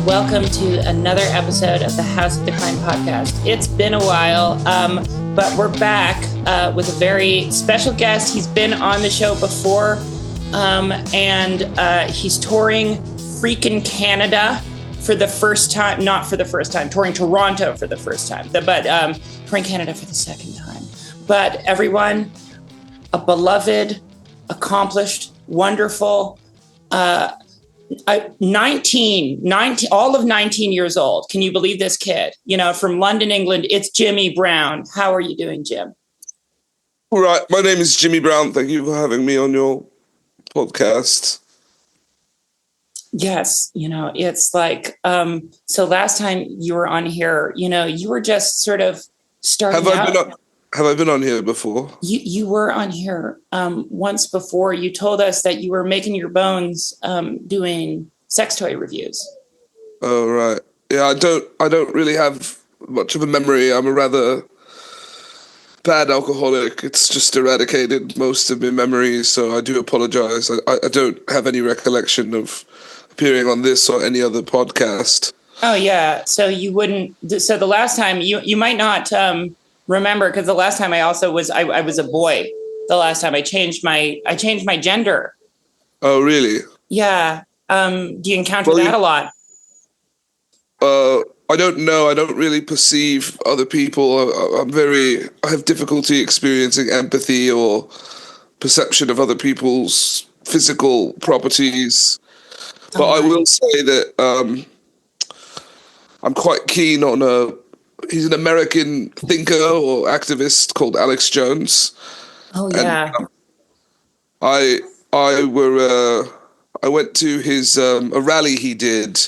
welcome to another episode of the House of Decline podcast. It's been a while, but we're back with a very special guest. He's been on the show before, and he's touring freaking Canada for the first time, not for the first time, touring Toronto for the first time, but touring Canada for the second time. But everyone, a beloved, accomplished, wonderful, 19, all of 19 years old. Can you believe this kid? You know, from London, England, it's Jimmy Brown. How are you doing, Jim? All right. My name is Jimmy Brown. Thank you for having me on your podcast. Yes. You know, it's like, so last time you were on here, you know, you were just sort of starting out. Have I been on here before? You were on here once before. You told us that you were making your bones doing sex toy reviews. Oh, right. Yeah, I don't really have much of a memory. I'm a rather bad alcoholic. It's just eradicated most of my memories, so I do apologize. I don't have any recollection of appearing on this or any other podcast. Oh, yeah. So you wouldn't. So the last time you might not remember, because the last time I was a boy. The last time I changed my gender. Oh, really? Yeah. Do you encounter that a lot? I don't know. I don't really perceive other people. I have difficulty experiencing empathy or perception of other people's physical properties. But I will say that I'm quite keen on he's an American thinker or activist called Alex Jones. Oh, yeah. And I went to his a rally he did,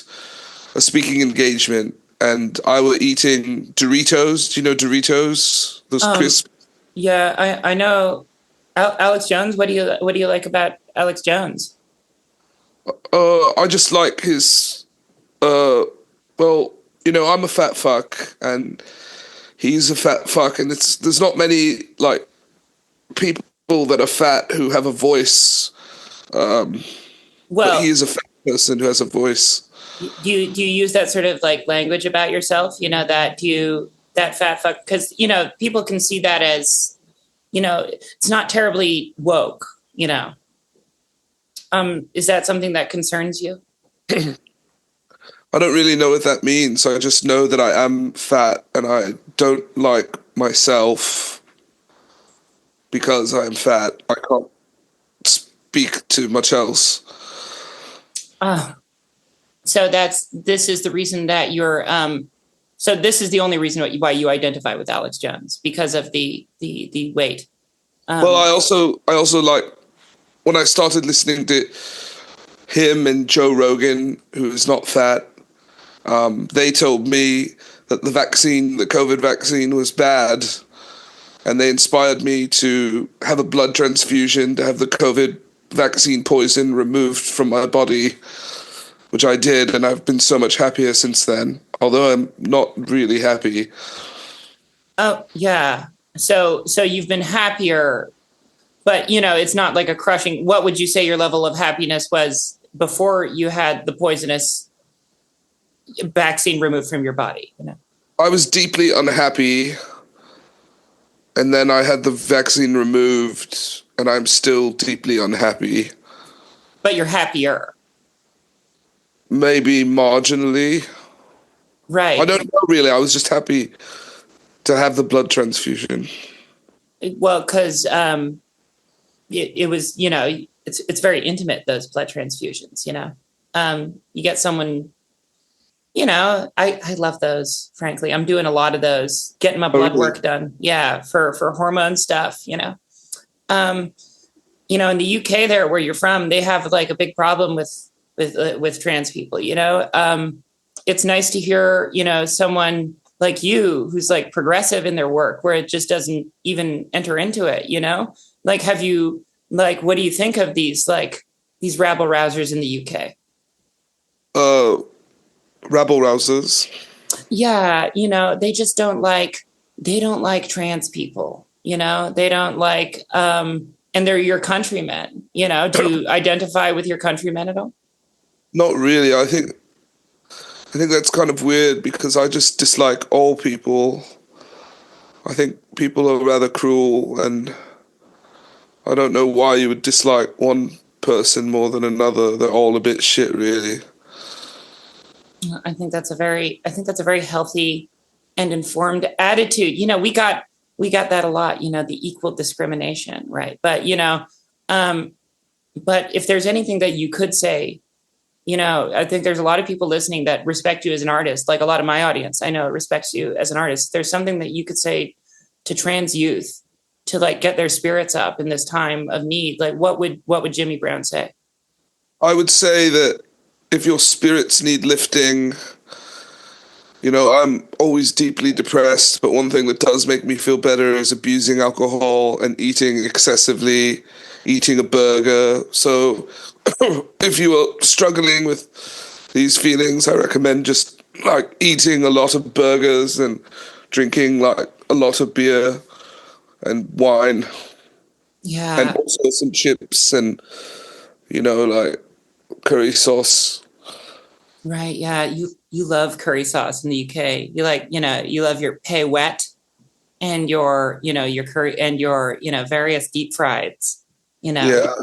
a speaking engagement, and I were eating Doritos. Do you know Doritos? Those crisps. Yeah, I know Alex Jones. What do you like about Alex Jones? I just like his. Well, you know, I'm a fat fuck, and he's a fat fuck, and there's not many like people that are fat who have a voice. Well, but he is a fat person who has a voice. Do you use that sort of like language about yourself? You know, that fat fuck, because you know people can see that as, you know, it's not terribly woke. You know, is that something that concerns you? I don't really know what that means. I just know that I am fat and I don't like myself because I'm fat. I can't speak to much else. So this is the reason that you're, so this is the only reason why you identify with Alex Jones, because of the weight. Well, I also like, when I started listening to him and Joe Rogan, who is not fat, they told me that the COVID vaccine was bad, and they inspired me to have a blood transfusion to have the COVID vaccine poison removed from my body, which I did, and I've been so much happier since then, although I'm not really happy. Oh, yeah. So you've been happier, but, you know, it's not like a crushing. What would you say your level of happiness was before you had the poisonous vaccine removed from your body? You know? I was deeply unhappy, and then I had the vaccine removed, and I'm still deeply unhappy. But you're happier. Maybe marginally. Right. I don't know, really. I was just happy to have the blood transfusion. Well, because it was, you know, it's very intimate, those blood transfusions, you know. You get someone, you know, I love those, frankly. I'm doing a lot of those, getting my blood work done. Yeah, for hormone stuff, you know. You know, in the UK there where you're from, they have like a big problem with trans people, you know. It's nice to hear, you know, someone like you who's like progressive in their work where it just doesn't even enter into it, you know. Like, what do you think of these rabble rousers in the UK? Rabble rousers. Yeah, you know, they don't like trans people, you know. They don't like and they're your countrymen, you know. Do you identify with your countrymen at all? Not really. I think I think that's kind of weird because I just dislike all people. I think people are rather cruel, and I don't know why you would dislike one person more than another. They're all a bit shit, really. I think that's a very healthy and informed attitude. You know, we got that a lot, you know, the equal discrimination, right? But if there's anything that you could say, you know, I think there's a lot of people listening that respect you as an artist, like a lot of my audience, I know respects you as an artist. There's something that you could say to trans youth to like get their spirits up in this time of need. Like what would Jimmy Brown say? I would say that if your spirits need lifting, you know, I'm always deeply depressed, but one thing that does make me feel better is abusing alcohol and eating excessively, eating a burger. So if you are struggling with these feelings, I recommend just like eating a lot of burgers and drinking like a lot of beer and wine and Yeah. also some chips and, you know, like curry sauce. Right. Yeah. You love curry sauce in the UK. You like, you know, you love your pay wet and your, you know, your curry and your, you know, various deep frieds, you know. Yeah.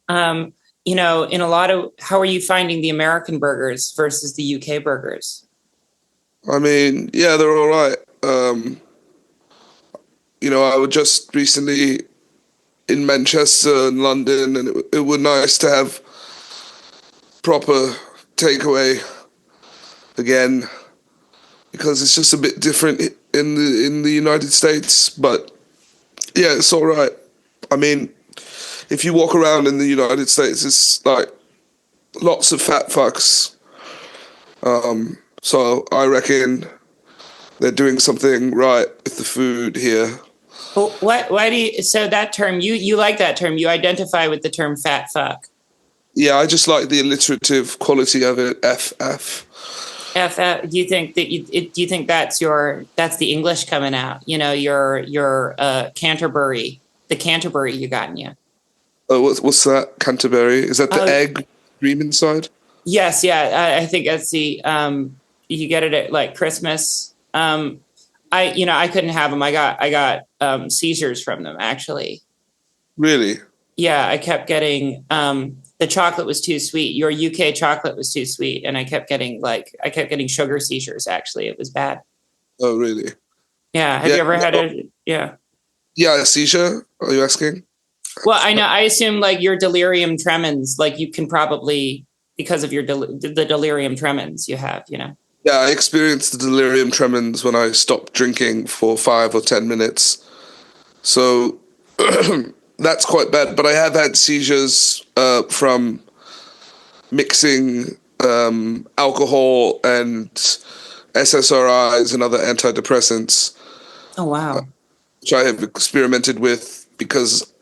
Um, you know, in a lot of how are you finding the American burgers versus the UK burgers? I mean, yeah, they're all right. You know, I was just recently in Manchester and London, and it was nice to have proper takeaway again because it's just a bit different in the United States. But yeah, it's all right. I mean, if you walk around in the United States, it's like lots of fat fucks. So I reckon they're doing something right with the food here. Well, why do you so that term you like that term, you identify with the term fat fuck. Yeah, I just like the alliterative quality of it. FF. Do you think that do you think that's the English coming out? You know, your Canterbury, the Canterbury you got in you. Oh, what's that? Canterbury? Is that the Oh, egg cream inside? yes, yeah. I think that's the you get it at like Christmas. I you know I couldn't have them. I got seizures from them actually. Really? Yeah, I kept getting the chocolate was too sweet. Your UK chocolate was too sweet, and I kept getting sugar seizures. Actually, it was bad. Oh, really? Yeah. Have Yeah. you ever had a yeah? Yeah, a seizure? Are you asking? Well, I know. I assume like your delirium tremens, like you can probably because of your the delirium tremens you have. You know. Yeah, I experienced the delirium tremens when I stopped drinking for 5 or 10 minutes. So that's quite bad. But I have had seizures from mixing alcohol and SSRIs and other antidepressants, Oh wow. which I have experimented with because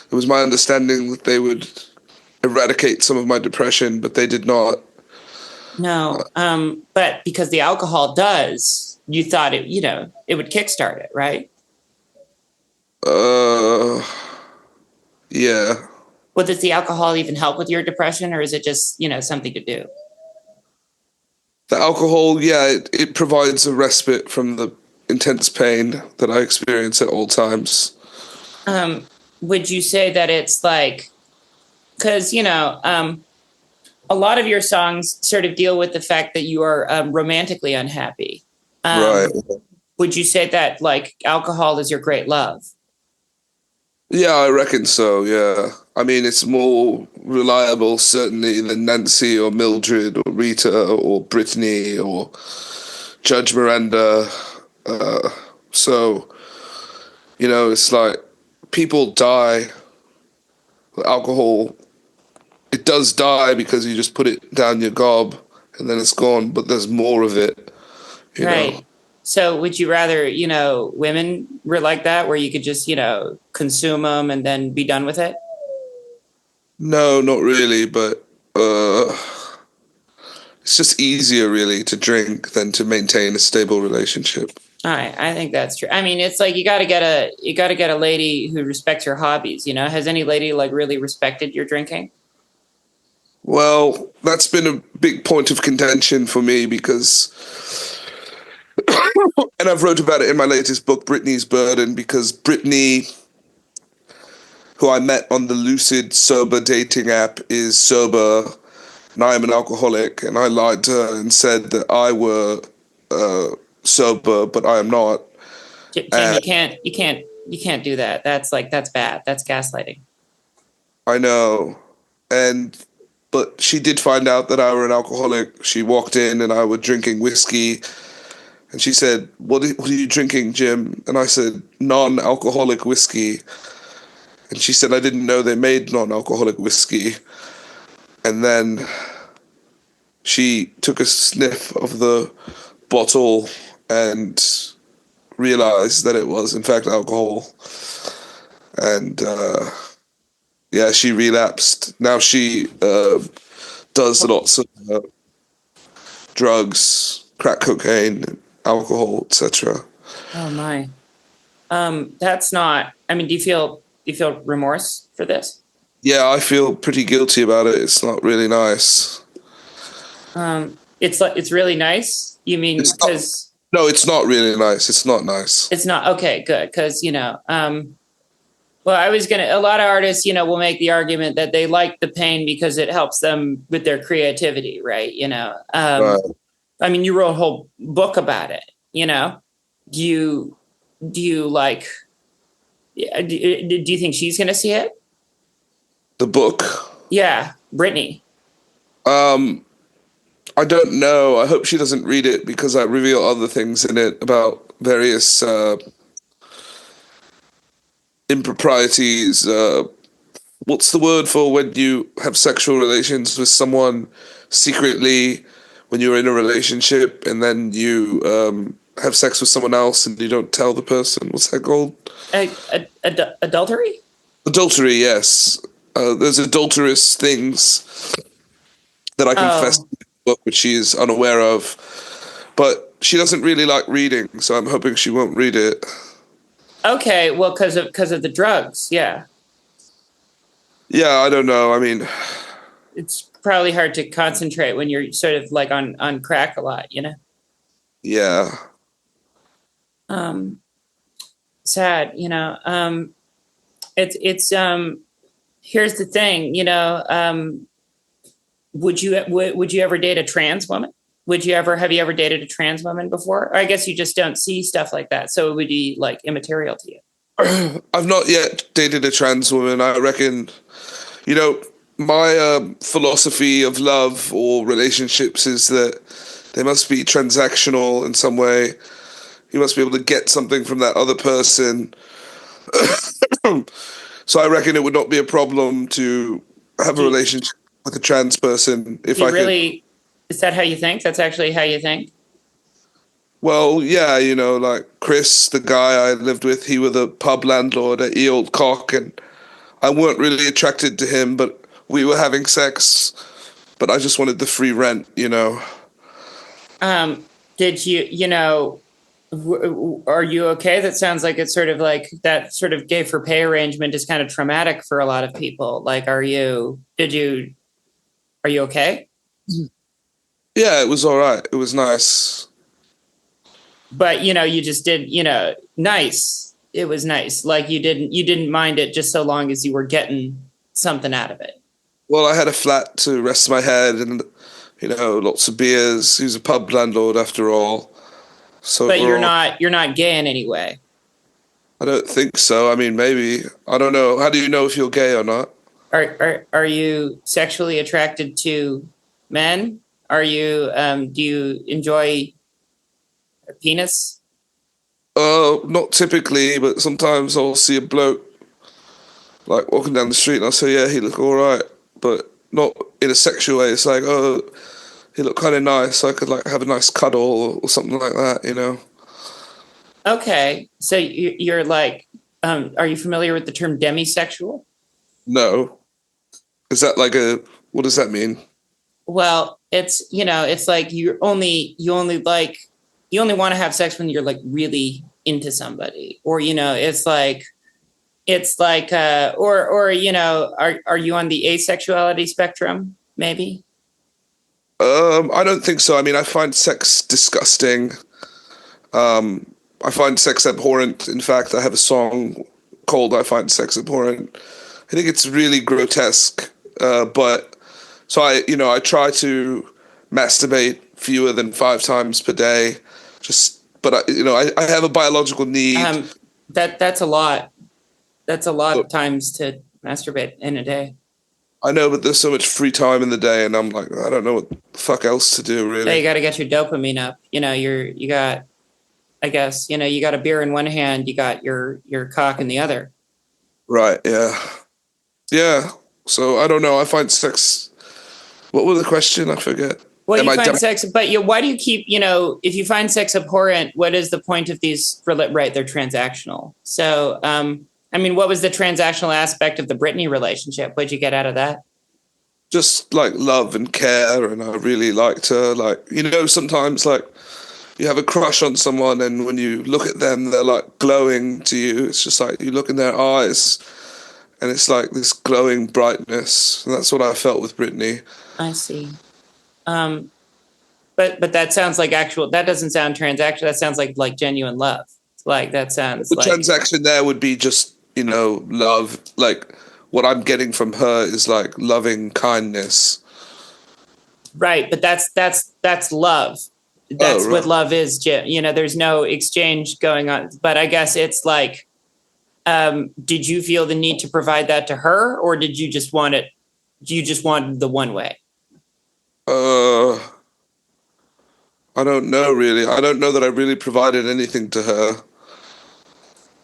it was my understanding that they would eradicate some of my depression, but they did not. No, but because the alcohol does, you thought it, you know, it would kickstart it, right? Uh, yeah. Well, does the alcohol even help with your depression, or is it just, you know, something to do? The alcohol, yeah, it provides a respite from the intense pain that I experience at all times. Would you say that it's like, because, you know, a lot of your songs sort of deal with the fact that you are romantically unhappy. Right. Would you say that like alcohol is your great love? Yeah, I reckon so, yeah. I mean, it's more reliable, certainly, than Nancy or Mildred or Rita or Brittany or Judge Miranda. So, you know, it's like people die. Alcohol, it does die because you just put it down your gob and then it's gone, but there's more of it, you know. Right. So would you rather, you know, women were like that where you could just, you know, consume them and then be done with it? No, not really, but it's just easier, really, to drink than to maintain a stable relationship. All right, I think that's true. I mean, it's like you got to get a lady who respects your hobbies, you know? Has any lady like really respected your drinking? Well, that's been a big point of contention for me because, and I've wrote about it in my latest book, Brittany's Burden, because Brittany, who I met on the Lucid sober dating app, is sober, and I am an alcoholic, and I lied to her and said that I were sober, but I am not. Jim, you can't do that. That's bad. That's gaslighting. I know, but she did find out that I were an alcoholic. She walked in and I were drinking whiskey, and she said, what are you drinking, Jim? And I said, non-alcoholic whiskey. And she said, I didn't know they made non-alcoholic whiskey. And then she took a sniff of the bottle and realized that it was, in fact, alcohol. And yeah, she relapsed. Now she does lots of drugs, crack cocaine, alcohol, etc. Oh my. That's not. I mean, do you feel remorse for this? Yeah, I feel pretty guilty about it. It's not really nice. It's really nice. You mean because No, it's not really nice. It's not nice. it's not okay? Good, because well, a lot of artists, will make the argument that they like the pain because it helps them with their creativity, right? Right. I mean, you wrote a whole book about it. Do you like? Do you think she's going to see it? The book. Yeah, Brittany. I don't know. I hope she doesn't read it because I reveal other things in it about various improprieties. What's the word for when you have sexual relations with someone secretly when you're in a relationship and then you have sex with someone else and you don't tell the person? What's that called? Adultery? Adultery, yes. There's adulterous things that I confess in the book, which she is unaware of. But she doesn't really like reading, so I'm hoping she won't read it. Okay, well, because of the drugs, yeah. Yeah, I don't know. I mean, It's probably hard to concentrate when you're sort of like on crack a lot, yeah. Sad, it's here's the thing, would you ever date a trans woman? Have you ever dated a trans woman before? Or I guess you just don't see stuff like that, so it would be like immaterial to you. I've not yet dated a trans woman. I reckon, my philosophy of love or relationships is that they must be transactional in some way. You must be able to get something from that other person. So I reckon it would not be a problem to have a relationship with a trans person if I could. Is that how you think? That's actually how you think? Well, yeah, like Chris, the guy I lived with, he was the pub landlord at Ye Old Cock, and I weren't really attracted to him, but we were having sex, but I just wanted the free rent. Did are you okay? That sounds like it's sort of like that sort of gay for pay arrangement is kind of traumatic for a lot of people. Like, are you okay? Yeah, it was all right. It was nice. But, you just did, nice. It was nice. Like you didn't mind it just so long as you were getting something out of it. Well, I had a flat to rest my head and, lots of beers. He was a pub landlord after all. So but you're not gay in any way. I don't think so. I mean, maybe. I don't know. How do you know if you're gay or not? Are you sexually attracted to men? Are you do you enjoy a penis? Not typically, but sometimes I'll see a bloke like walking down the street and I'll say, yeah, he look all right, but not in a sexual way. It's like, oh, he looked kind of nice. So I could like have a nice cuddle or something like that. Okay, so you're like, are you familiar with the term demisexual? No, is that like what does that mean? Well, it's like you only want to have sex when you're like really into somebody, or it's like or are you on the asexuality spectrum? maybe. I don't think so. I mean, I find sex disgusting. I find sex abhorrent. In fact, I have a song called "I Find Sex Abhorrent." I think it's really grotesque. But so I try to masturbate fewer than 5 times per day. But I have a biological need. That's a lot. That's a lot of times to masturbate in a day. I know, but there's so much free time in the day, and I'm like, I don't know what the fuck else to do, Yeah, you really. got to get your dopamine up. You got, I guess, you got a beer in one hand, you got your cock in the other. Right? Yeah. Yeah. So I don't know. I find sex. What was the question? I forget. Well, Am you I find down? sex, but why do you keep, if you find sex abhorrent, what is the point of these? Right, they're transactional. So, I mean, what was the transactional aspect of the Britney relationship? What'd you get out of that? Just like love and care, and I really liked her. Like sometimes like you have a crush on someone, and when you look at them, they're like glowing to you. It's just like you look in their eyes, and it's like this glowing brightness. And that's what I felt with Britney. I see. Um, but that sounds like actual. That doesn't sound transactional. That sounds like genuine love. Like that sounds The like transaction there would be just love. Like what I'm getting from her is like loving kindness. right. But that's love. Oh, That's what right. love is, Jim. There's no exchange going on. But I guess it's like, did you feel the need to provide that to her, or did you just want it? You just wanted the one way? Uh, I don't know really. I don't know that I really provided anything to her.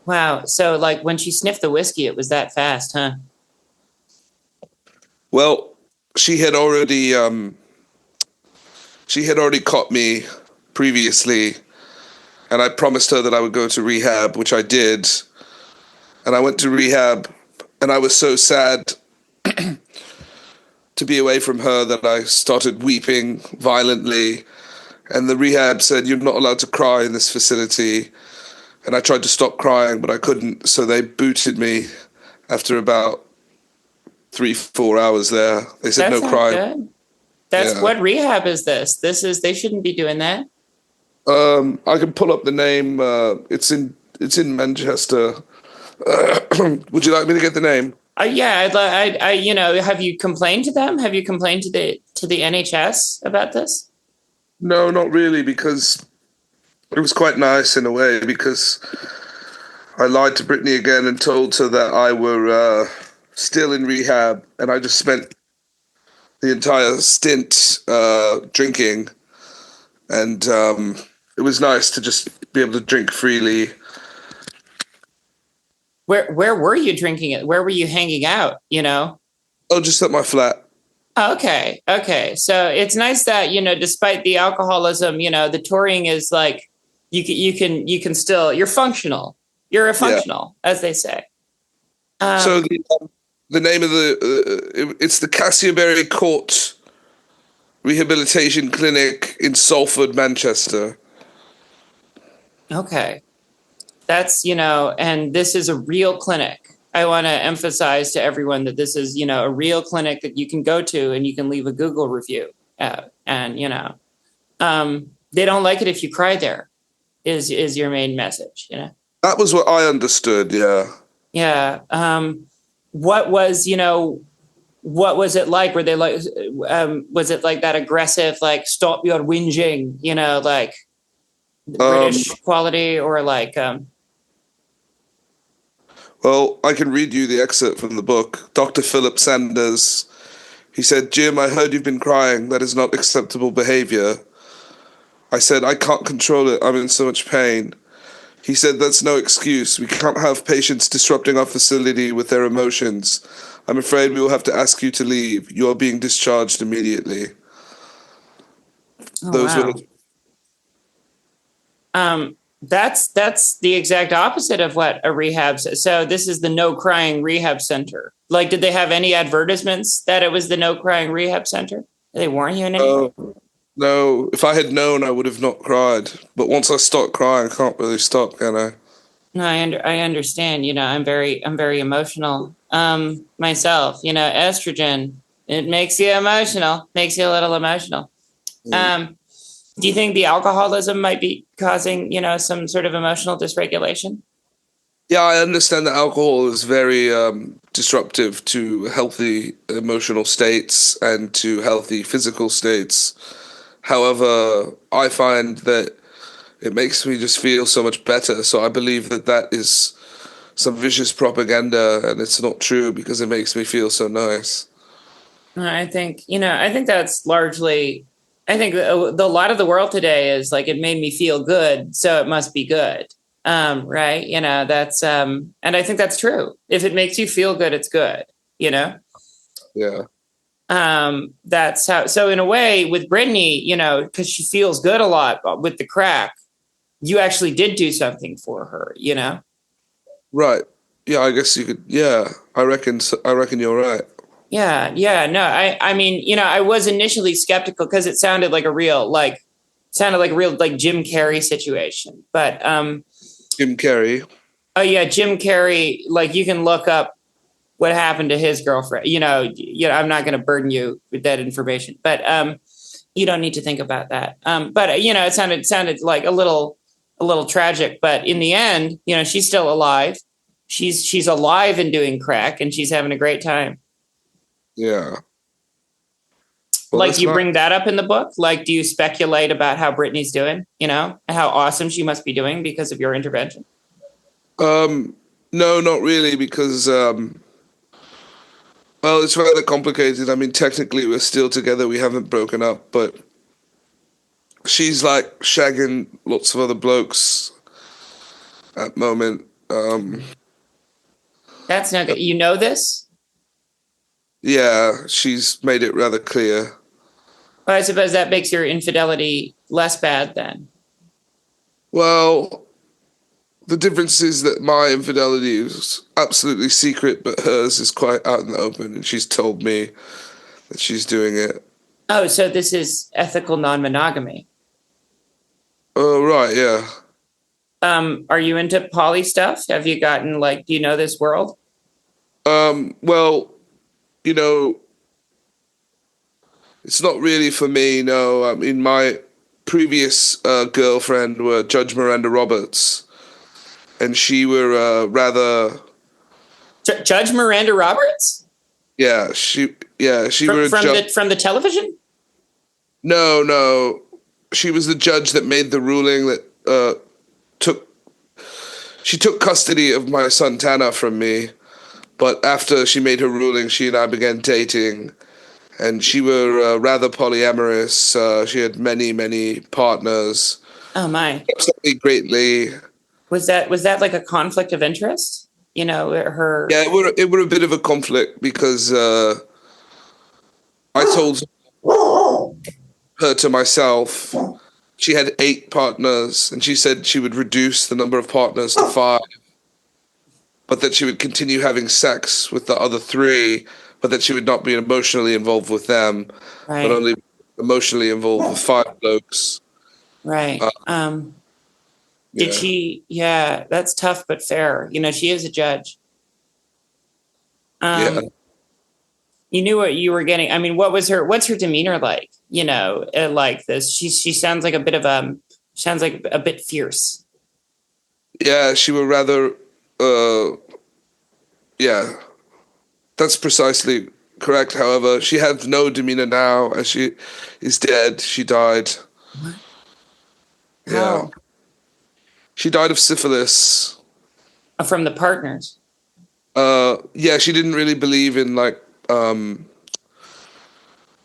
Wow. So like when she sniffed the whiskey, it was that fast, huh? Well, she had already she had already caught me previously, and I promised her that I would go to rehab, which I did. And I went to rehab, and I was so sad to be away from her that I started weeping violently. And the rehab said, "You're not allowed to cry in this facility." And I tried to stop crying, but I couldn't. So they booted me after about 3, 4 hours there. They said, That's "No not crying." good. That's Yeah. what rehab is this? They shouldn't be doing that. I can pull up the name. It's in Manchester. Would you like me to get the name? Yeah, have you complained to them? Have you complained to the NHS about this? No, not really, because it was quite nice in a way, because I lied to Brittany again and told her that I were still in rehab, and I just spent the entire stint drinking, and it was nice to just be able to drink freely. Where were you drinking it? Where were you hanging out? Oh, just at my flat. Okay, okay. So it's nice that despite the alcoholism, the touring is like you can still you're functional. You're a Yeah. functional, as they say. So Um, the name of it's the Castleberry Court Rehabilitation Clinic in Salford, Manchester. okay. That's, and this is a real clinic. I want to emphasize to everyone that this is, a real clinic that you can go to and you can leave a Google review. And, they don't like it if you cry there is your main message. That was what I understood. Yeah. Yeah. What was, what was it like? Were they like, was it like that aggressive, like stop your whinging, like Um, British quality or like, well, I can read you the excerpt from the book. Dr. Philip Sanders. He said, "Jim, I heard you've been crying. That is not acceptable behavior." I said, "I can't control it. I'm in so much pain." He said, "That's no excuse. We can't have patients disrupting our facility with their emotions. I'm afraid we will have to ask you to leave. You are being discharged immediately." oh, Those were wow. That's the exact opposite of what a rehab. So this is the no crying rehab center. Like, did they have any advertisements that it was the no crying rehab center? Did they warn you in any way? no. If I had known, I would have not cried. But once I start crying, I can't really stop, can I? No, I understand. I'm very emotional. Myself. Estrogen. It makes you emotional. Makes you a little emotional. Do you think the alcoholism might be causing, some sort of emotional dysregulation? Yeah, I understand that alcohol is very disruptive to healthy emotional states and to healthy physical states. However, I find that it makes me just feel so much better. So I believe that that is some vicious propaganda, and it's not true because it makes me feel so nice. I think that's largely, I think a lot of the world today is like, it made me feel good, so it must be good. Right. And I think that's true. If it makes you feel good, it's good, you know? Yeah. That's how, so in a way with Brittany, cause she feels good a lot with the crack, you actually did do something for her. Right. Yeah, I guess you could. Yeah, I reckon. I reckon you're right. Yeah. No, I mean, I was initially skeptical because it sounded like a real like Jim Carrey situation. But Jim Carrey. oh yeah, Jim Carrey. Like you can look up what happened to his girlfriend. I'm not going to burden you with that information, but you don't need to think about that. But it sounded like a little tragic. But in the end, she's still alive. She's alive and doing crack, and she's having a great time. Yeah. Well, Like, do that's you not. bring that up in the book? Like, do you speculate about how Brittany's doing? How awesome she must be doing because of your intervention? No, not really, because well, it's rather complicated. I mean, technically, we're still together. We haven't broken up, but she's like shagging lots of other blokes at the moment. That's not good. You know this? Yeah, she's made it rather clear. Well, I suppose that makes your infidelity less bad then. Well, the difference is that my infidelity is absolutely secret, but hers is quite out in the open, and she's told me that she's doing it. Oh, so this is ethical non-monogamy. Oh, right, yeah. Are you into poly stuff? Have you gotten do you know this world? Well, you know, it's not really for me, no. I mean, my previous girlfriend were Judge Miranda Roberts, and she were rather, Judge Miranda Roberts she from were a from judge. the from the television. No, no, she was the judge that made the ruling that took she took custody of my son Tanner from me. But after she made her ruling, she and I began dating, and she were rather polyamorous. She had many, many partners. Oh my. Upset me greatly. Was that like a conflict of interest? Her. Yeah, it were a bit of a conflict because I told her to myself she had 8 partners, and she said she would reduce the number of partners to 5, but that she would continue having sex with the other 3, but that she would not be emotionally involved with them, but Right. only emotionally involved with 5 blokes. Right. Did Yeah. she? Yeah, that's tough but fair. She is a judge. Yeah. You knew what you were getting. I mean, what's her demeanor like? Like this. She sounds like a bit fierce. Yeah, she were rather yeah. That's precisely correct. However, she has no demeanor now as she is dead. She died. What? Yeah. How? She died of syphilis. From the partners. Yeah, she didn't really believe in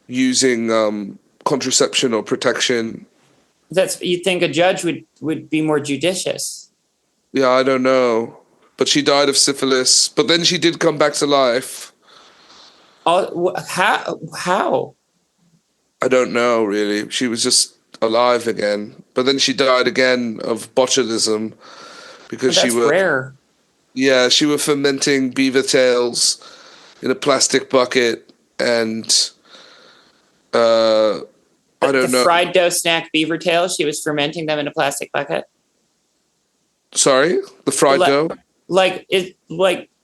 using contraception or protection. You'd think a judge would be more judicious. Yeah, I don't know. But she died of syphilis. But then she did come back to life. How? I don't know, really. She was just alive again. But then she died again of botulism because That's rare. she were fermenting beaver tails in a plastic bucket, and I The don't know. fried dough snack beaver tails. She was fermenting them in a plastic bucket. Sorry, the fried Like, dough. like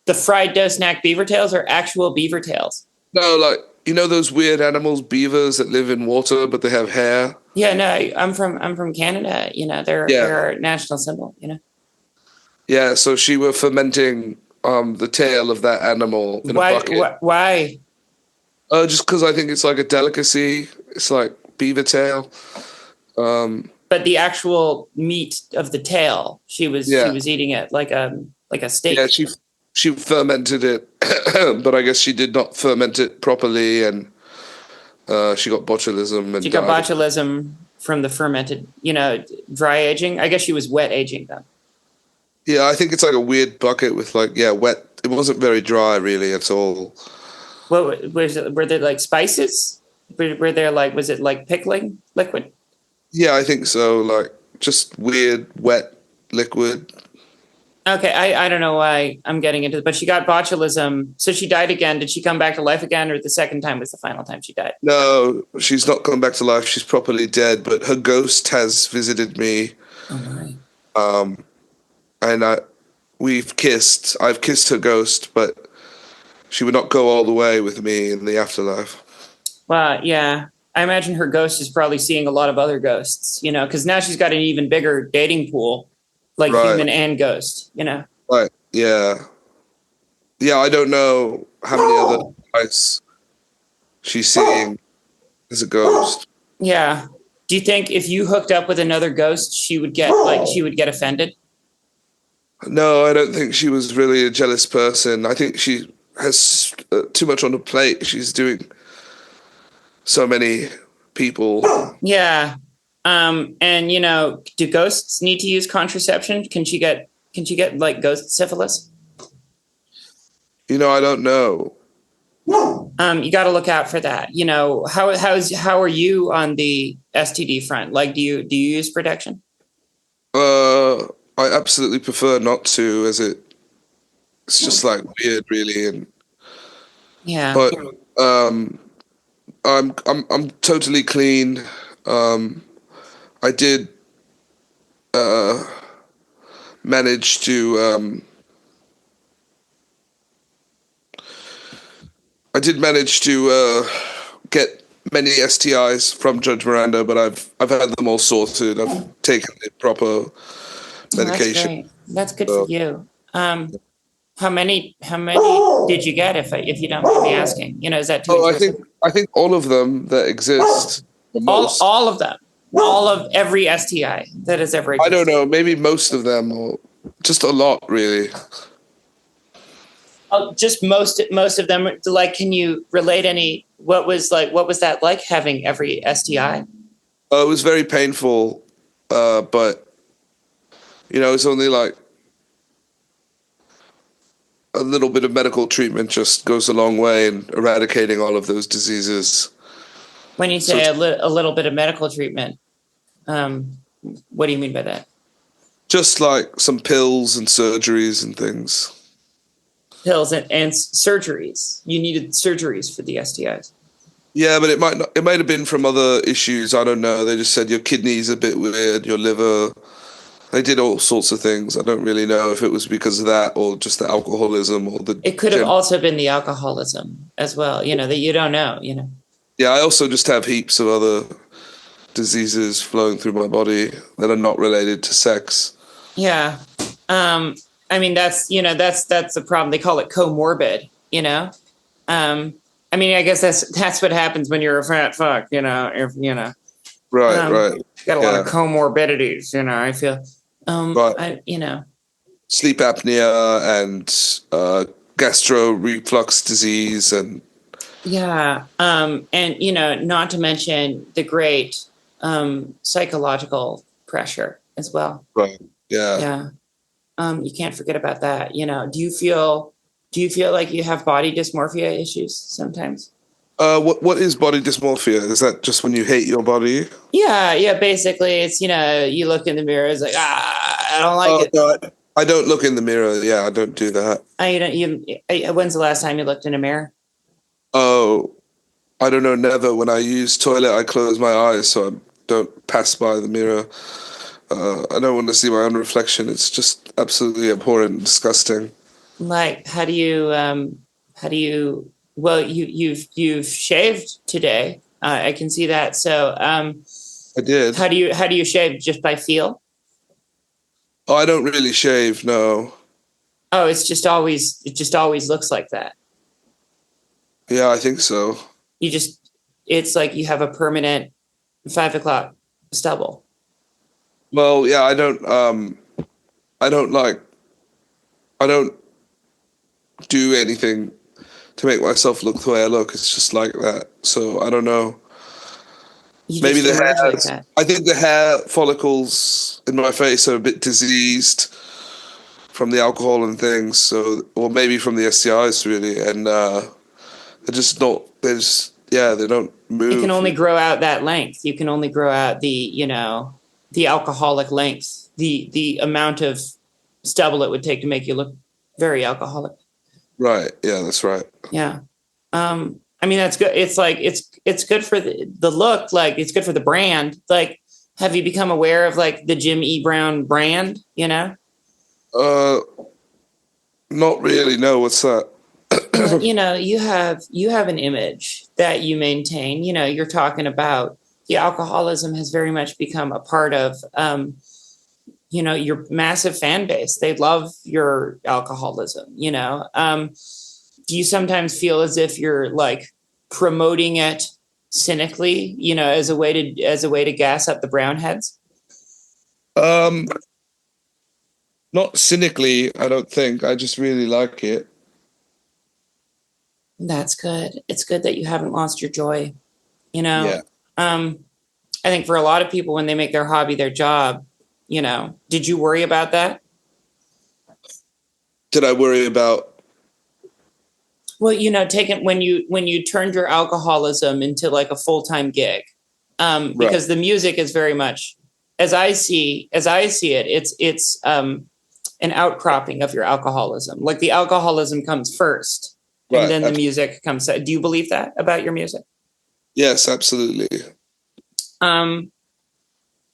the fried dough snack beaver tails are actual beaver tails. No, like you know those weird animals, beavers that live in water but they have hair? Yeah, no, I'm from Canada. You know, Yeah. they're our national symbol. You know, Yeah, so she were fermenting the tail of that animal in a why bucket. why? Just because I think it's like a delicacy. It's like beaver tail. But the actual meat of the tail, she Yeah, was eating it like a yeah. steak. She fermented it, but I guess she did not ferment it properly, and she got botulism She and got died. botulism from the fermented, dry aging. I guess she was wet aging them. Yeah, I think it's like a weird bucket with like wet. It wasn't very dry really at all. What was it? Were there like spices? Were there like was it like pickling liquid? Yeah, I think so. Like just weird wet liquid. Okay, I don't know why I'm getting into it, but she got botulism, so she died again. Did she come back to life again, or the second time was the final time she died? No, she's not come back to life. She's properly dead, but her ghost has visited me, Oh my! and we've kissed. I've kissed her ghost, but she would not go all the way with me in the afterlife. Well, yeah, I imagine her ghost is probably seeing a lot of other ghosts, because now she's got an even bigger dating pool, like Right, human and ghost. right, yeah, yeah. I don't know how many other guys she's seeing as a ghost. Yeah. Do you think if you hooked up with another ghost, she would get offended? No, I don't think she was really a jealous person. I think she has too much on her plate. She's doing so many people. Yeah. And do ghosts need to use contraception? Can she get like ghost syphilis? I don't know. You got to look out for that. How are you on the STD front? Like, do you use protection? Uh, I absolutely prefer not to, as it's just like weird, really. And Yeah. but um, I'm totally clean. Um, I did manage to get many STIs from Judge Miranda, but I've had them all sorted. I've taken the proper Oh, that's medication. great. That's good for So, you. How many did you get if you don't mind me asking? Is that too oh, intrusive? I think all of them that exist, or All most. all of them. All of every STI that has ever I don't existed. know, maybe most of them, or just a lot, really. Oh, just most of them. Like, can you relate any? What was that like having every STI? It was very painful, but it's only like a little bit of medical treatment just goes a long way in eradicating all of those diseases. When you So say it's a little bit of medical treatment, um, what do you mean by that? just like some pills and surgeries and things. Pills and surgeries. You needed surgeries for the STIs. Yeah, but it might not, it might have been from other issues. I don't know. They just said your kidney's a bit weird, your liver. They did all sorts of things. I don't really know if it was because of that or just the alcoholism or the It could have also been the alcoholism as well. That you don't know. Yeah, I also just have heaps of other diseases flowing through my body that are not related to sex. Yeah. I mean, that's the problem. They call it comorbid. I mean, I guess that's what happens when you're a fat fuck. If Right, right. got a lot Yeah, of comorbidities. I feel. right. I Sleep apnea and gastro reflux disease and Yeah. And not to mention the great psychological pressure as well. right. Yeah. Yeah. You can't forget about that. Do you feel like you have body dysmorphia issues sometimes? What is body dysmorphia? Is that just when you hate your body? Yeah, yeah, basically it's you look in the mirror, it's like, I don't like Oh it. no, I don't look in the mirror. Yeah, I don't do that. You don't when's the last time you looked in a mirror? Oh, I don't know. Never. When I use toilet, I close my eyes so I don't pass by the mirror. I don't want to see my own reflection. It's just absolutely abhorrent and disgusting. Like how do you Well, you've shaved today. I can see that. So, I did. how do you shave? Just by feel? Oh, I don't really shave, no. Oh, it just always looks like that. Yeah, I think so. You just it's like you have a permanent 5 o'clock stubble. Well, yeah, I don't like I don't do anything to make myself look the way I look. It's just like that. So I don't know. You Maybe just the emerge like hairs. that. I think the hair follicles in my face are a bit diseased from the alcohol and things. So, or maybe from the STIs really, and they're just not. They're just yeah. They don't It can move. only grow out that length. You can only grow out the alcoholic length, the amount of stubble it would take to make you look very alcoholic. Right. Yeah, that's right. Yeah. I mean, that's good. It's like it's good for the look. Like it's good for the brand. Like, have you become aware of like the Jim E. Brown brand? Uh, Not really. No, what's that? Well, you have an image that you maintain. You're talking about the alcoholism has very much become a part of your massive fan base. They love your alcoholism. Do you sometimes feel as if you're like promoting it cynically, as a way to gas up the brown heads? Um, Not cynically. I don't think. I just really like it. That's good. It's good that you haven't lost your joy. You Yeah. know, um, I think for a lot of people, when they make their hobby their job, did you worry about that? Did I worry about? Well, taking when you turned your alcoholism into like a full-time gig, Right. because the music is very much, as I see it, it's an outcropping of your alcoholism. Like the alcoholism comes first, and Right. then the music comes. Do you believe that about your music? Yes, absolutely. Um,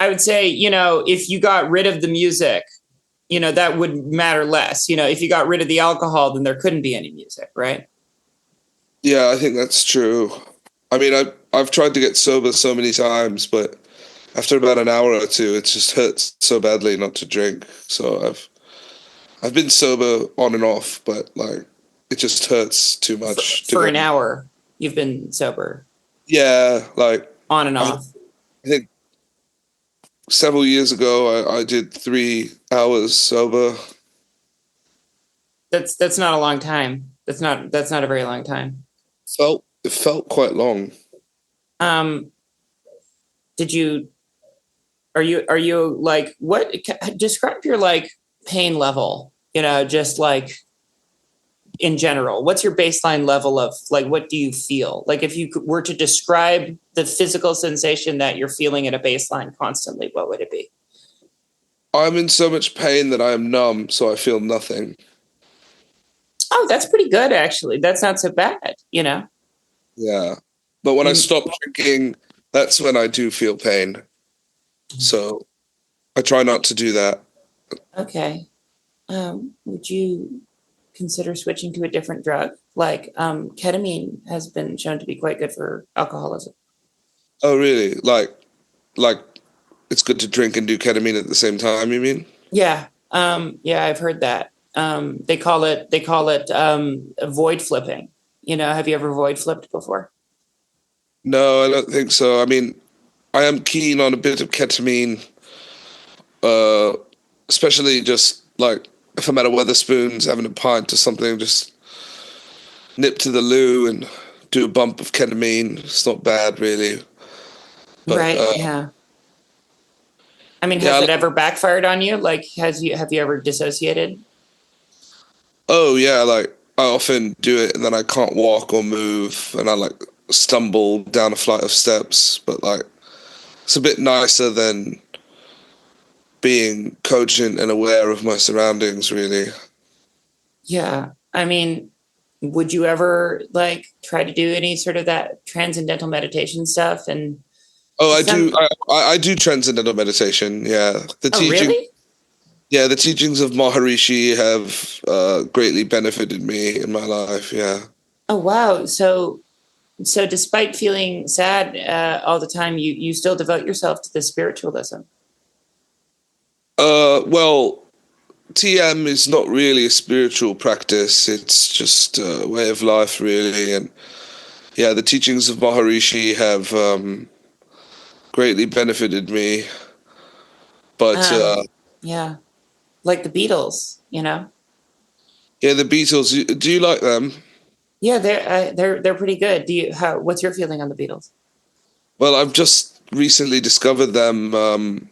I would say, if you got rid of the music, that would matter less. If you got rid of the alcohol, then there couldn't be any music, right? Yeah, I think that's true. I mean, I've tried to get sober so many times, but after about an hour or two, it just hurts so badly not to drink. So I've been sober on and off, but like it just hurts too much to For go. an hour, you've been sober Yeah, like on and I, off. I think several years ago, I did 3 hours sober. That's not a long time. That's not a very long time. It felt quite long. Um, did you are you like what describe your like pain level? Just like in general, what's your baseline level of like what do you feel? Like if you were to describe the physical sensation that you're feeling at a baseline constantly, what would it be? I'm in so much pain that I am numb, so I feel nothing. Oh, that's pretty good actually. That's not so bad. Yeah. But when I You stop drinking, that's when I do feel pain. So I try not to do that. okay. Would you consider switching to a different drug? Like ketamine has been shown to be quite good for alcoholism. Oh, really? Like it's good to drink and do ketamine at the same time, you mean? Yeah. Yeah, I've heard that. They call it void flipping. Have you ever void flipped before? No, I don't think so. I mean, I am keen on a bit of ketamine, uh, especially just like if I'm at a Weatherspoons having a pint or something, just nip to the loo and do a bump of ketamine. It's not bad, really. But Right. Yeah. I mean, has yeah, it ever backfired on you? Like, have you ever dissociated? oh yeah, like I often do it and then I can't walk or move and I like stumble down a flight of steps. But like it's a bit nicer than being cogent and aware of my surroundings, really. Yeah. I mean, would you ever like try to do any sort of that transcendental meditation stuff? And Oh, I do. some, I do transcendental meditation. Yeah, oh, really? The teachings of Maharishi have greatly benefited me in my life. Yeah. Oh wow. So despite feeling sad all the time, you still devote yourself to the spiritualism. Well, TM is not really a spiritual practice. It's just a way of life, really. And yeah, the teachings of Maharishi have greatly benefited me. But Um, yeah, like the Beatles, you know. yeah, the Beatles. Do you like them? Yeah, they're pretty good. What's your feeling on the Beatles? Well, I've just recently discovered them.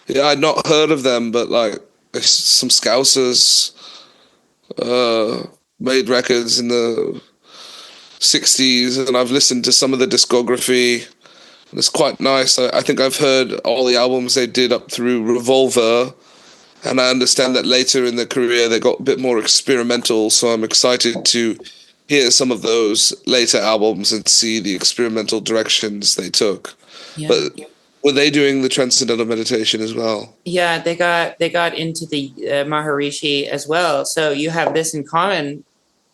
Yeah, I'd not heard of them, but like some Scousers uh, made records in the '60s, and I've listened to some of the discography. It's quite nice. I think I've heard all the albums they did up through Revolver, and I understand that later in their career they got a bit more experimental. So I'm excited to hear some of those later albums and see the experimental directions they took. Yeah. But were they doing the transcendental meditation as well? Yeah, they got into the Maharishi as well. So you have this in common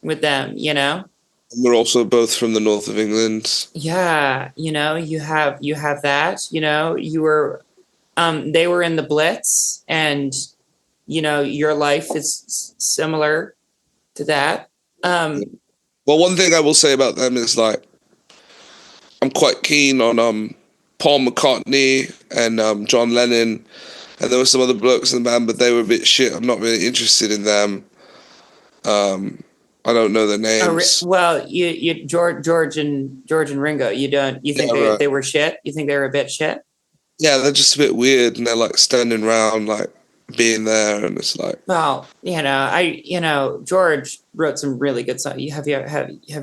with them, you know. And we're also both from the north of England. Yeah, you have that. You were they were in the Blitz, and your life is similar to that. Um, Well, one thing I will say about them is like I'm quite keen on Paul McCartney and John Lennon, and there were some other blokes in the band, but they were a bit shit. I'm not really interested in them. I don't know their names. well, you George and Ringo. You think Yeah, they right. were shit? You think they were a bit shit? Yeah, they're just a bit weird, and they're like standing around, like being there, and it's like, Well, George wrote some really good songs. Have you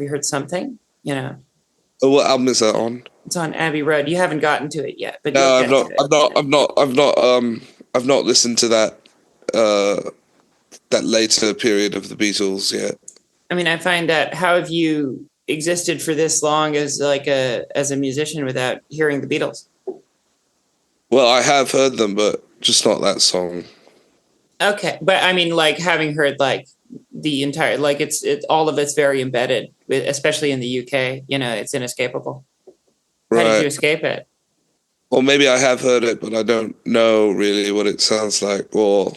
heard something? oh, what album is that on? It's on Abbey Road. You haven't gotten to it yet, but No, you'll I've get not, to it. I've not, I've not, I've not listened to uh, that later period of the Beatles yet. I mean, I find that how have you existed for this long as a musician without hearing the Beatles? Well, I have heard them, but just not that song. Okay, but I mean, like having heard like the entire like it's all of it's very embedded, especially in the UK. It's inescapable. How did you Right. escape it? Or maybe I have heard it, but I don't know really what it sounds like, or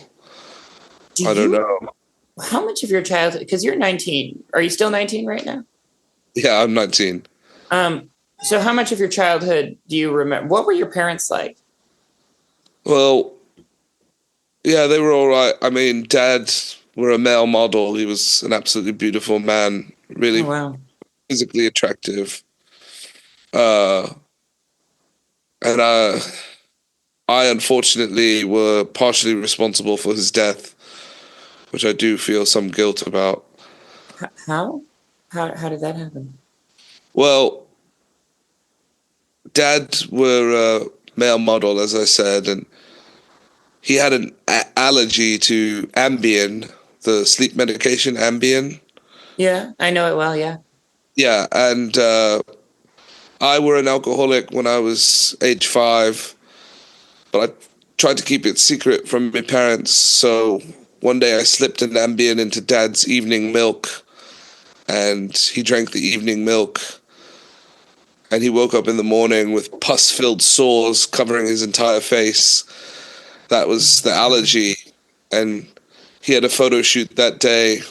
Do I don't you? know. How much of your childhood? Because you're 19. Are you still 19 right now? Yeah, I'm 19. Um. So how much of your childhood do you remember? What were your parents like? Well, yeah, they were all right. I mean, Dad were a male model. He was an absolutely beautiful man, Oh really wow. physically attractive. Uh, and I unfortunately were partially responsible for his death, which I do feel some guilt about. How? How did that happen? Well, Dad were a male model, as I said, and he had an allergy to Ambien, the sleep medication Ambien. Yeah, I know it well. Yeah. Yeah, and I were an alcoholic when I was age 5, but I tried to keep it secret from my parents. So one day I slipped an Ambien into Dad's evening milk, and he drank the evening milk. And he woke up in the morning with pus-filled sores covering his entire face. That was the allergy, and he had a photo shoot that day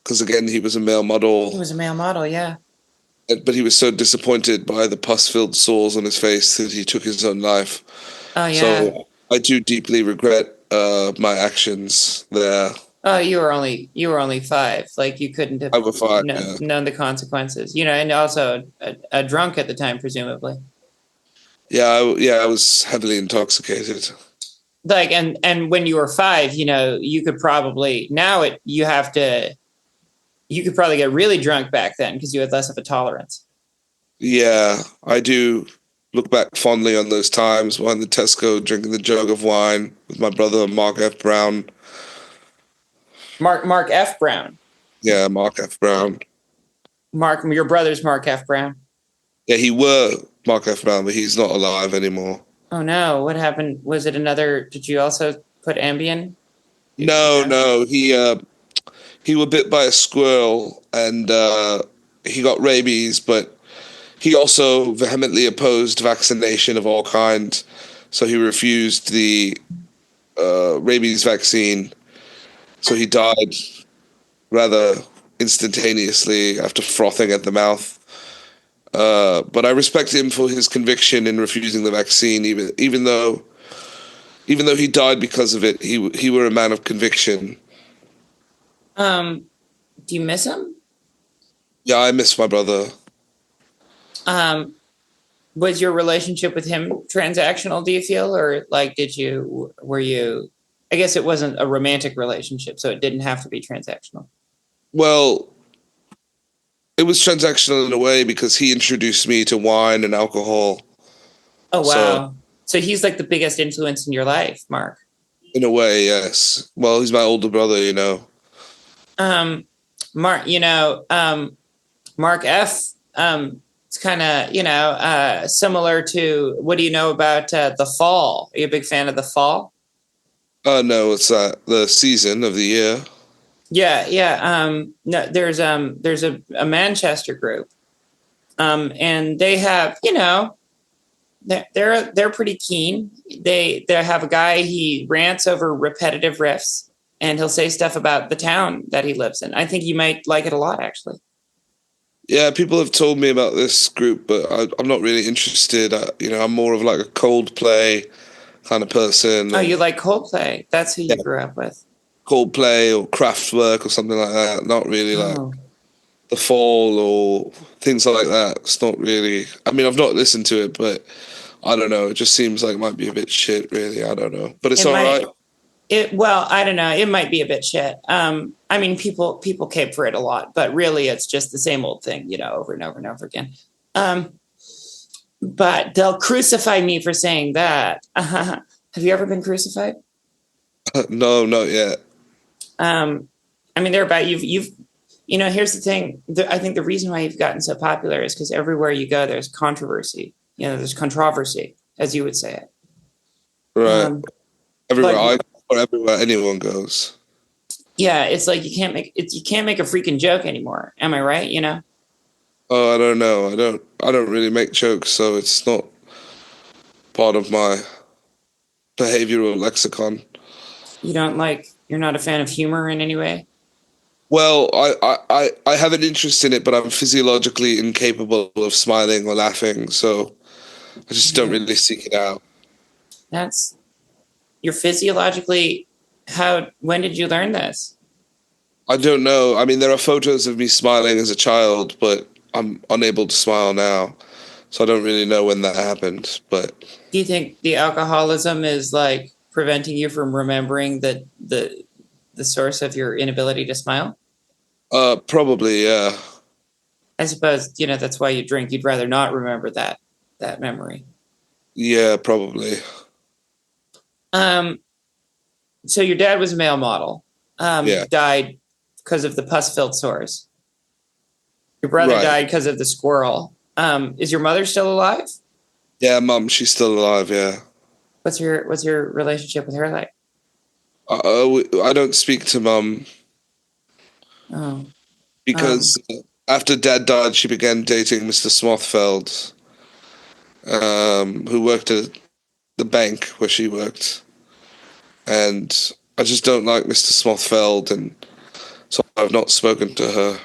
because again he was a male He model, was a male model. Yeah. but he was so disappointed by the pus-filled sores on his face that he took his own life. Oh yeah. So I do deeply regret my actions there. Oh, you were only 5. Like you couldn't have Over 5, known, yeah. known the consequences. And also a drunk at the time, presumably. Yeah, I was heavily intoxicated. Like and when you were 5, you could probably now it you have to you could probably get really drunk back then because you had less of a tolerance. Yeah, I do look back fondly on those times behind the Tesco drinking the jug of wine with my brother Mark F. Brown. Mark F. Brown. Yeah, Mark F. Brown. Your brother's Mark F. Brown. Yeah, he were Mark F. Brown, but he's not alive anymore. Oh no, what happened? Did you also put Ambien? No, Yeah. no, he was bit by a squirrel and he got rabies, but he also vehemently opposed vaccination of all kind. So he refused the rabies vaccine. So he died rather instantaneously after frothing at the mouth. But I respect him for his conviction in refusing the vaccine, even though he died because of it. He were a man of conviction. Do you miss him? Yeah, I miss my brother. Was your relationship with him transactional, do you feel? Or like, were you, I guess it wasn't a romantic relationship, so it didn't have to be transactional. Well, it was transactional in a way because he introduced me to wine and alcohol. Oh, wow. So he's like the biggest influence in your life, Mark. In a way, yes. Well, he's my older brother, you know. Mark, Mark F, it's kind of, similar to, what do you know about The Fall? Are you a big fan of The Fall? No, it's the season of the year. Yeah. No, there's a Manchester group, and they have, they're pretty keen. They have a guy, he rants over repetitive riffs, and he'll say stuff about the town that he lives in. I think you might like it a lot, actually. Yeah, people have told me about this group, but I'm not really interested. I'm more of like a Coldplay kind of person. Oh, you like Coldplay? That's who you grew up with. Coldplay or Kraftwerk or something like that. Not really like The Fall or things like that. It's not really. I mean, I've not listened to it, but I don't know. It just seems like it might be a bit shit, really. I don't know, but it's all right. Well, I don't know. It might be a bit shit. I mean, people cape for it a lot, but really, it's just the same old thing, over and over and over again. But they'll crucify me for saying that. Have you ever been crucified? No, not yet. I mean, they're about you've. Here's the thing. I think the reason why you've gotten so popular is because everywhere you go, there's controversy. There's controversy, as you would say it. Right. Everywhere anyone goes. Yeah, it's like you can't make a freaking joke anymore. Am I right? Oh, I don't know. I don't really make jokes, so it's not part of my behavioral lexicon. You're not a fan of humor in any way? Well, I have an interest in it, but I'm physiologically incapable of smiling or laughing, so I just don't really seek it out. You're physiologically, when did you learn this? I don't know. I mean, there are photos of me smiling as a child, but I'm unable to smile now. So I don't really know when that happened, but. Do you think the alcoholism is like preventing you from remembering the source of your inability to smile? Probably, yeah. I suppose, that's why you drink. You'd rather not remember that memory. Yeah, probably. So your dad was a male model. Yeah. Died because of the pus-filled sores. Your brother died because of the squirrel. Is your mother still alive? Yeah, Mum, she's still alive. Yeah. What's your relationship with her like? I don't speak to Mum. Oh. Because after Dad died, she began dating Mr. Smothfeld, who worked at the bank where she worked. And I just don't like Mr. Smothfeld, and so I've not spoken to her.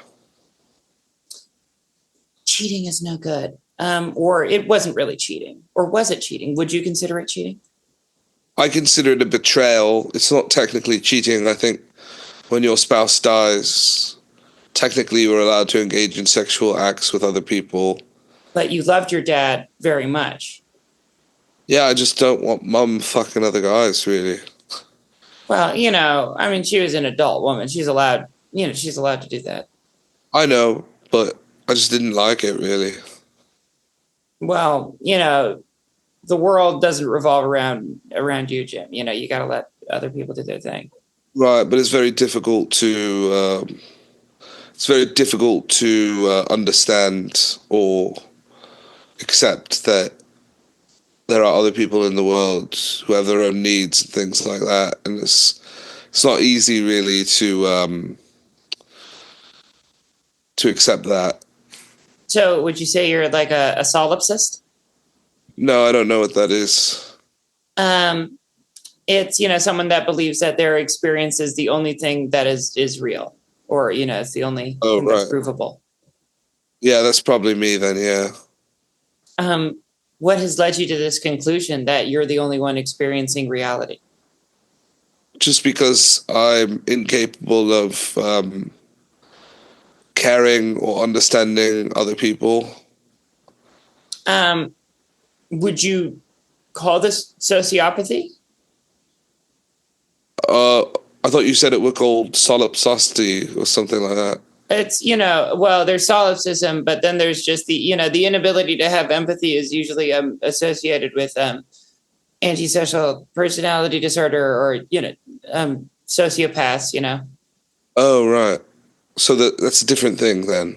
Cheating is no good. Or it wasn't really cheating. Or was it cheating? Would you consider it cheating? I consider it a betrayal. It's not technically cheating. I think when your spouse dies, technically you're allowed to engage in sexual acts with other people. But you loved your dad very much. Yeah, I just don't want Mum fucking other guys, really. Well, I mean, she was an adult woman. She's allowed to do that. I know, but I just didn't like it, really. Well, the world doesn't revolve around you, Jim. You got to let other people do their thing. Right, but it's very difficult to understand or accept that there are other people in the world who have their own needs and things like that, and it's not easy really to to accept that. So would you say you're like a solipsist? No, I don't know what that is. Um, it's, you know, someone that believes that their experience is the only thing that is real, or, you know, it's the only Oh, thing that's right. provable. Yeah, that's probably me then, yeah. What has led you to this conclusion that you're the only one experiencing reality? Just because I'm incapable of caring or understanding other people. Um, would you call this sociopathy? I thought you said it were called solipsisty or something like that. It's, you know, well, there's solipsism, but then there's just the, you know, the inability to have empathy is usually associated with antisocial personality disorder, or, you know, sociopaths, you know. Oh, right. So that's a different thing then.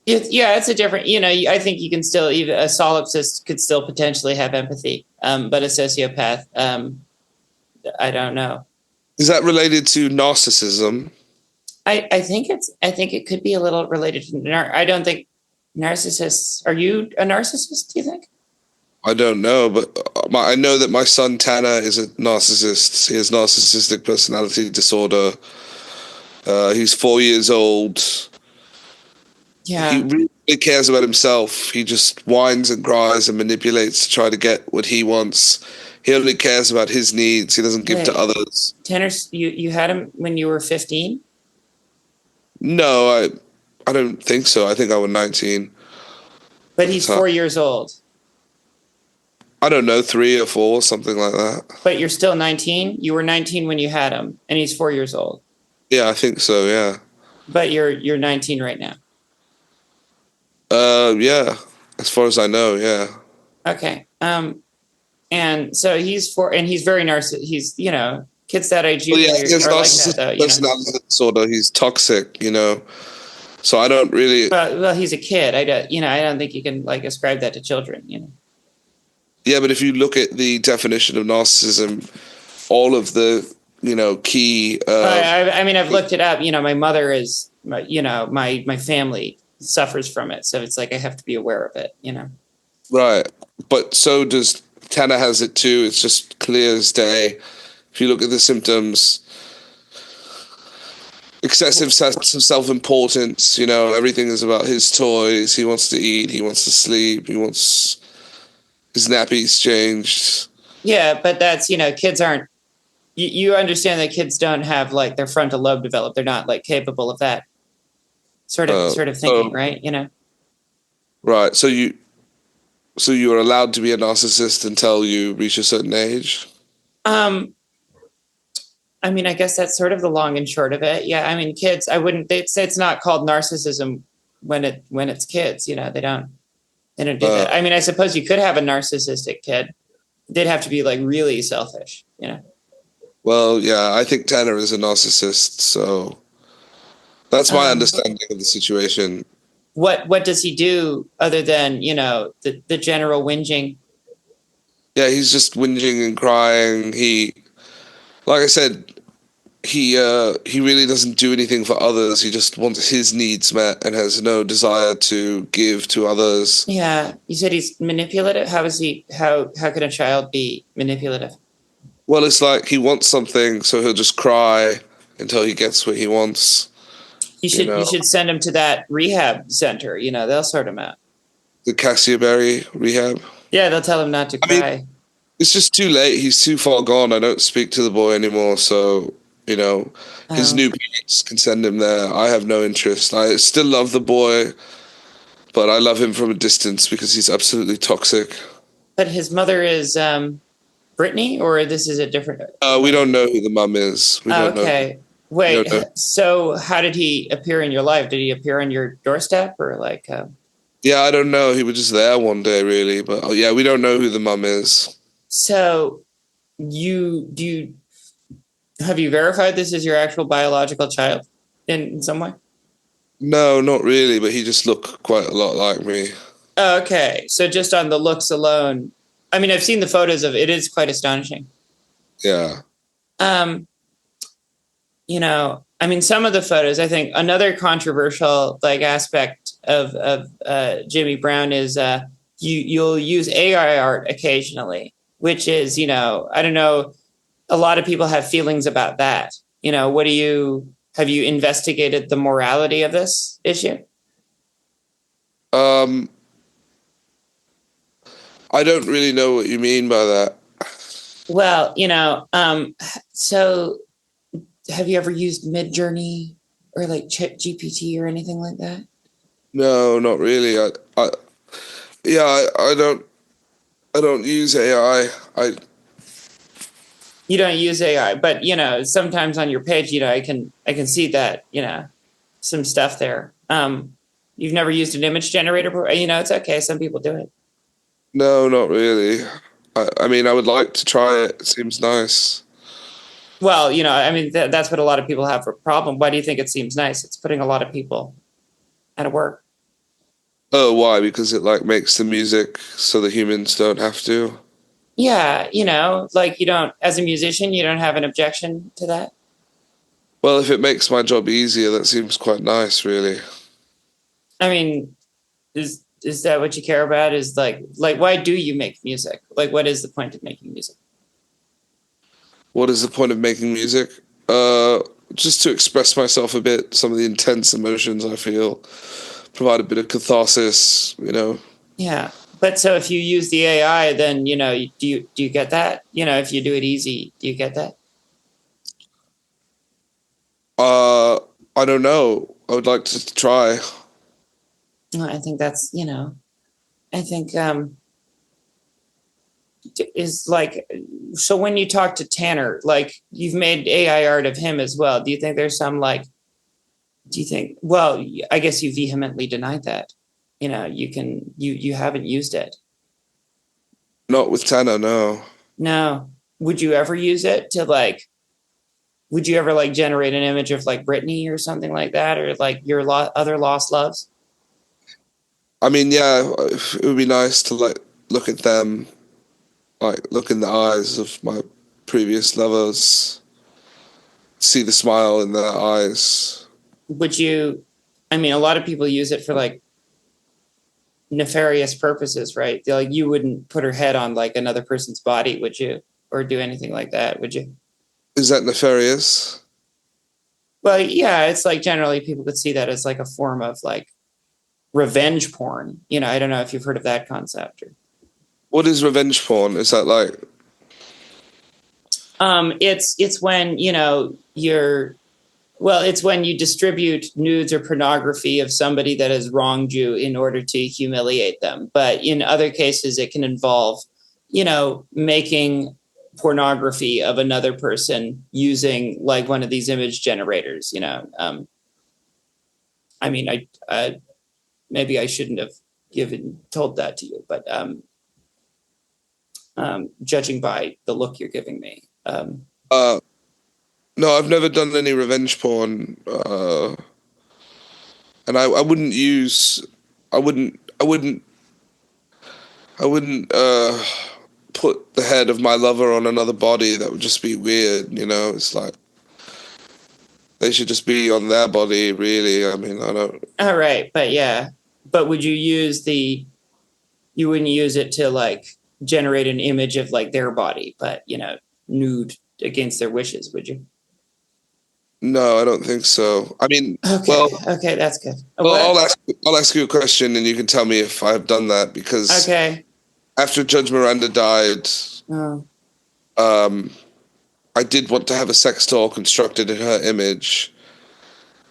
Yeah, it's a different, you know, I think you can still, even a solipsist could still potentially have empathy, but a sociopath, I don't know. Is that related to narcissism? I think it could be a little related to I don't think narcissists, are you a narcissist, do you think? I don't know, but I know that my son Tanner is a narcissist. He has narcissistic personality disorder. He's 4 years old. He Yeah. really cares about himself. He just whines and cries and manipulates to try to get what he wants. He only cares about his needs. He doesn't give to Wait, others. Tanner, you had him when you were 15, No, I don't think so. I think I was 19 but at the he's time. 4 years old. I don't know, 3 or 4, something like that. But you're still 19. You were 19 when you had him, and he's 4 years old. Yeah, I think so. Yeah. But you're 19 right now. Yeah. As far as I know, yeah. Okay. And so he's four, and he's very narcissistic. He's, you know, kids that age Well, yeah, usually he has are like that, though. narcissistic You know. personality disorder. He's toxic, you know. So I don't really. Well, he's a kid. I don't, you know, I don't think you can like ascribe that to children. You know. Yeah, but if you look at the definition of narcissism, all of the key. I mean, I've looked it up. You know, my mother is, you know, my family suffers from it, so it's like I have to be aware of it. You know. Right, but so does Tanner has it too. It's just clear as day. If you look at the symptoms, excessive sense of self-importance. You know, everything is about his toys. He wants to eat. He wants to sleep. He wants his nappies changed. Yeah, but that's, you know, kids aren't. You understand that kids don't have like their frontal lobe developed. They're not like capable of that sort of thinking, right? You know. Right. So you are allowed to be a narcissist until you reach a certain age. Um, I mean, I guess that's sort of the long and short of it. Yeah, I mean, kids. I wouldn't. They'd say it's not called narcissism when it's kids. You know, they don't do that. I mean, I suppose you could have a narcissistic kid. They'd have to be like really selfish. You know. Well, yeah, I think Tanner is a narcissist, so that's my Um, understanding of the situation. what does he do other than, you know, the general whinging? Yeah, he's just whinging and crying. Like I said, he really doesn't do anything for others. He just wants his needs met and has no desire to give to others. Yeah, you said he's manipulative. How is he? How can a child be manipulative? Well, it's like he wants something, so he'll just cry until he gets what he wants. You should send him to that rehab center. You know, they'll sort him out. The Cassiaberry Rehab. Yeah, they'll tell him not to I mean, cry. it's just too late. He's too far gone. I don't speak to the boy anymore, so his Oh. new parents can send him there. I have no interest. I still love the boy, but I love him from a distance because he's absolutely toxic. But his mother is Brittany, or this is a different. We don't know who the mum is. We Oh, don't know. okay. We Wait. don't know. So, how did he appear in your life? Did he appear on your doorstep, or like? Yeah, I don't know. He was just there one day, really. But yeah, we don't know who the mum is. So, have you verified this is your actual biological child in some way? No, not really. But he just looked quite a lot like me. Oh, okay. So just on the looks alone, I mean, I've seen the photos of it. It is quite astonishing. Yeah. Um, I mean, some of the photos, I think another controversial like aspect of Jimmy Brown is you'll use AI art occasionally, which is, I don't know, a lot of people have feelings about that. What do you have you investigated the morality of this issue? Um, I don't really know what you mean by that. Well, so have you ever used Midjourney or like Chat GPT or anything like that? No, not really. Yeah, I don't use AI. You don't use AI, but sometimes on your page, I can see that, some stuff there. You've never used an image generator before? It's okay. Some people do it. No, not really. I mean, I would like to try it. It seems nice. Well, I mean, that's what a lot of people have for a problem. Why do you think it seems nice? It's putting a lot of people out of work. Oh, why? Because it like makes the music so the humans don't have to. Yeah, like you don't, as a musician, you don't have an objection to that. Well, if it makes my job easier, that seems quite nice, really. I mean, is that what you care about? Is like why do you make music? Like, what is the point of making music? What is the point of making music? Uh, just to express myself a bit, some of the intense emotions I feel, provide a bit of catharsis, you know. Yeah. But so if you use the AI, then do you get that? If you do it easy, do you get that? Uh, I don't know. I would like to try. Well, I think that's I think is like, so when you talk to Tanner, like you've made AI art of him as well. Do you think there's some like, do you think, well, I guess you vehemently denied that. You haven't used it. Not with Tanner, no. No. Would you ever use it to like, would you ever like generate an image of like Britney or something like that, or like your other lost loves? I mean, yeah, it would be nice to like look at them, like look in the eyes of my previous lovers, see the smile in their eyes. Would you, I mean, a lot of people use it for like nefarious purposes, right? Like you wouldn't put her head on like another person's body, would you? Or do anything like that, would you? Is that nefarious? Well, yeah, it's like generally people could see that as like a form of like revenge porn. I don't know if you've heard of that concept. What is revenge porn? Is that like, It's when it's when you distribute nudes or pornography of somebody that has wronged you in order to humiliate them. But in other cases, it can involve, making pornography of another person using like one of these image generators. I mean, I maybe I shouldn't have told that to you, but judging by the look you're giving me. uh, no, I've never done any revenge porn. And I wouldn't use, I wouldn't, I wouldn't, I wouldn't, put the head of my lover on another body. That would just be weird, you know? It's like, they should just be on their body, really. I mean, I don't. All right, but yeah, but would you use you wouldn't use it to like generate an image of like their body, but nude against their wishes, would you? No, I don't think so. I mean, Okay, well, okay, that's good. well, What? I'll ask you a question, and you can tell me if I've done that. Because Okay. after Judge Miranda died, Oh, um, I did want to have a sex doll constructed in her image,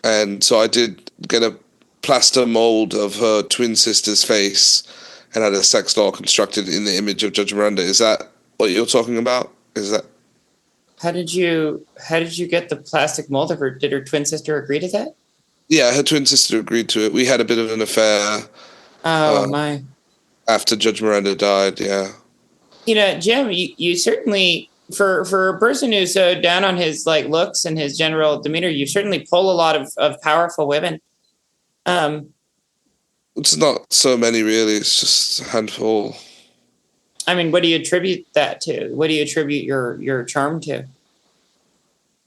and so I did get a plaster mold of her twin sister's face, and had a sex doll constructed in the image of Judge Miranda. Is that what you're talking about? Is that? how did you get the plastic mold of her? Did her twin sister agree to that? Yeah, her twin sister agreed to it. We had a bit of an affair Oh uh, my. after Judge Miranda died. Yeah. Jim, you certainly, for a person who's so down on his like looks and his general demeanor, you certainly pull a lot of powerful women. Um, It's not so many, really. It's just a handful. I mean, what do you attribute that to? What do you attribute your charm to?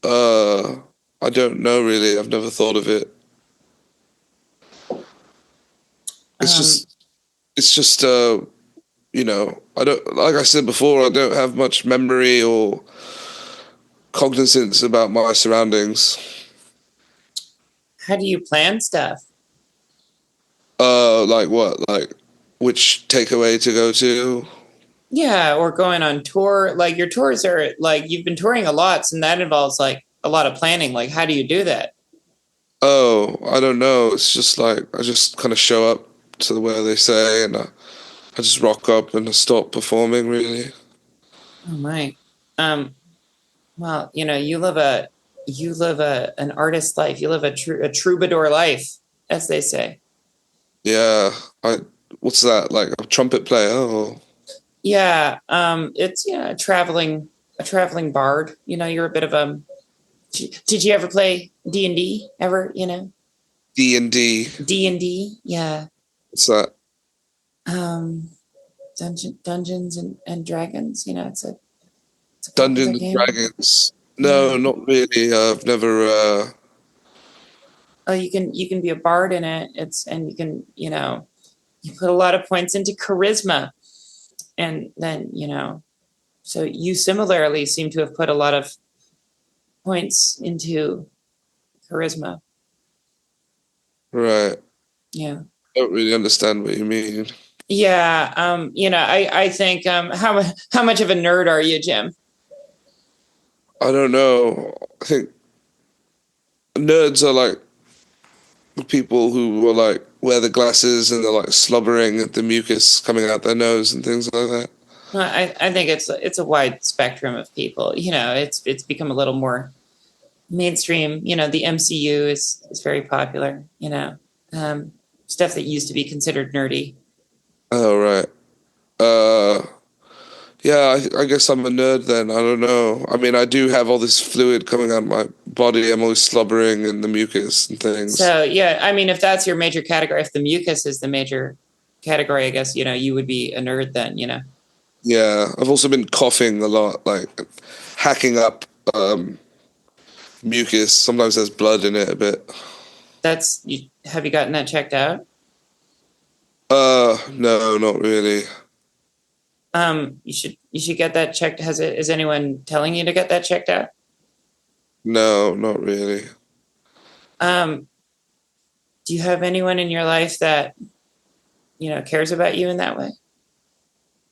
Uh, I don't know really. I've never thought of it. It's Um, just it's just I don't, like I said before, I don't have much memory or cognizance about my surroundings. how do you plan stuff? Like what? Like which takeaway to go to? Yeah, or going on tour. Like your tours are like you've been touring a lot, and that involves like a lot of planning. Like, how do you do that? Oh, I don't know. It's just like I just kind of show up to where they say, and I just rock up and I stop performing. Really. Oh my. Um, well, you live an artist life. You live a troubadour life, as they say. Yeah. I. What's that? Like a trumpet player? Or Yeah. It's a traveling bard. You're a bit of a. Did you ever play D&D ever? D&D. D&D. Yeah. What's that? Um, Dungeons and Dragons. It's a popular Dungeons and game. Dragons. Yeah. No, not really. I've never. Oh, you can be a bard in it. And you can, you put a lot of points into charisma. And then, so you similarly seem to have put a lot of points into charisma. Right. Yeah. I don't really understand what you mean. Yeah. I think, how much of a nerd are you, Jim? I don't know. I think nerds are like the people who are like wear the glasses and they're like slobbering at the mucus coming out their nose and things like that. Well, I think it's a wide spectrum of people. It's become a little more mainstream. The MCU is very popular. Um, stuff that used to be considered nerdy. Oh right. Uh yeah, I guess I'm a nerd then. I don't know. I mean, I do have all this fluid coming out of my body. I'm always slobbering and the mucus and things. So yeah, I mean, if that's your major category, if the mucus is the major category, I guess you would be a nerd then. Yeah, I've also been coughing a lot, like hacking up mucus. Sometimes there's blood in it a bit. Have you gotten that checked out? No, not really. You should get that checked. Is anyone telling you to get that checked out? No, not really. Um, do you have anyone in your life that cares about you in that way?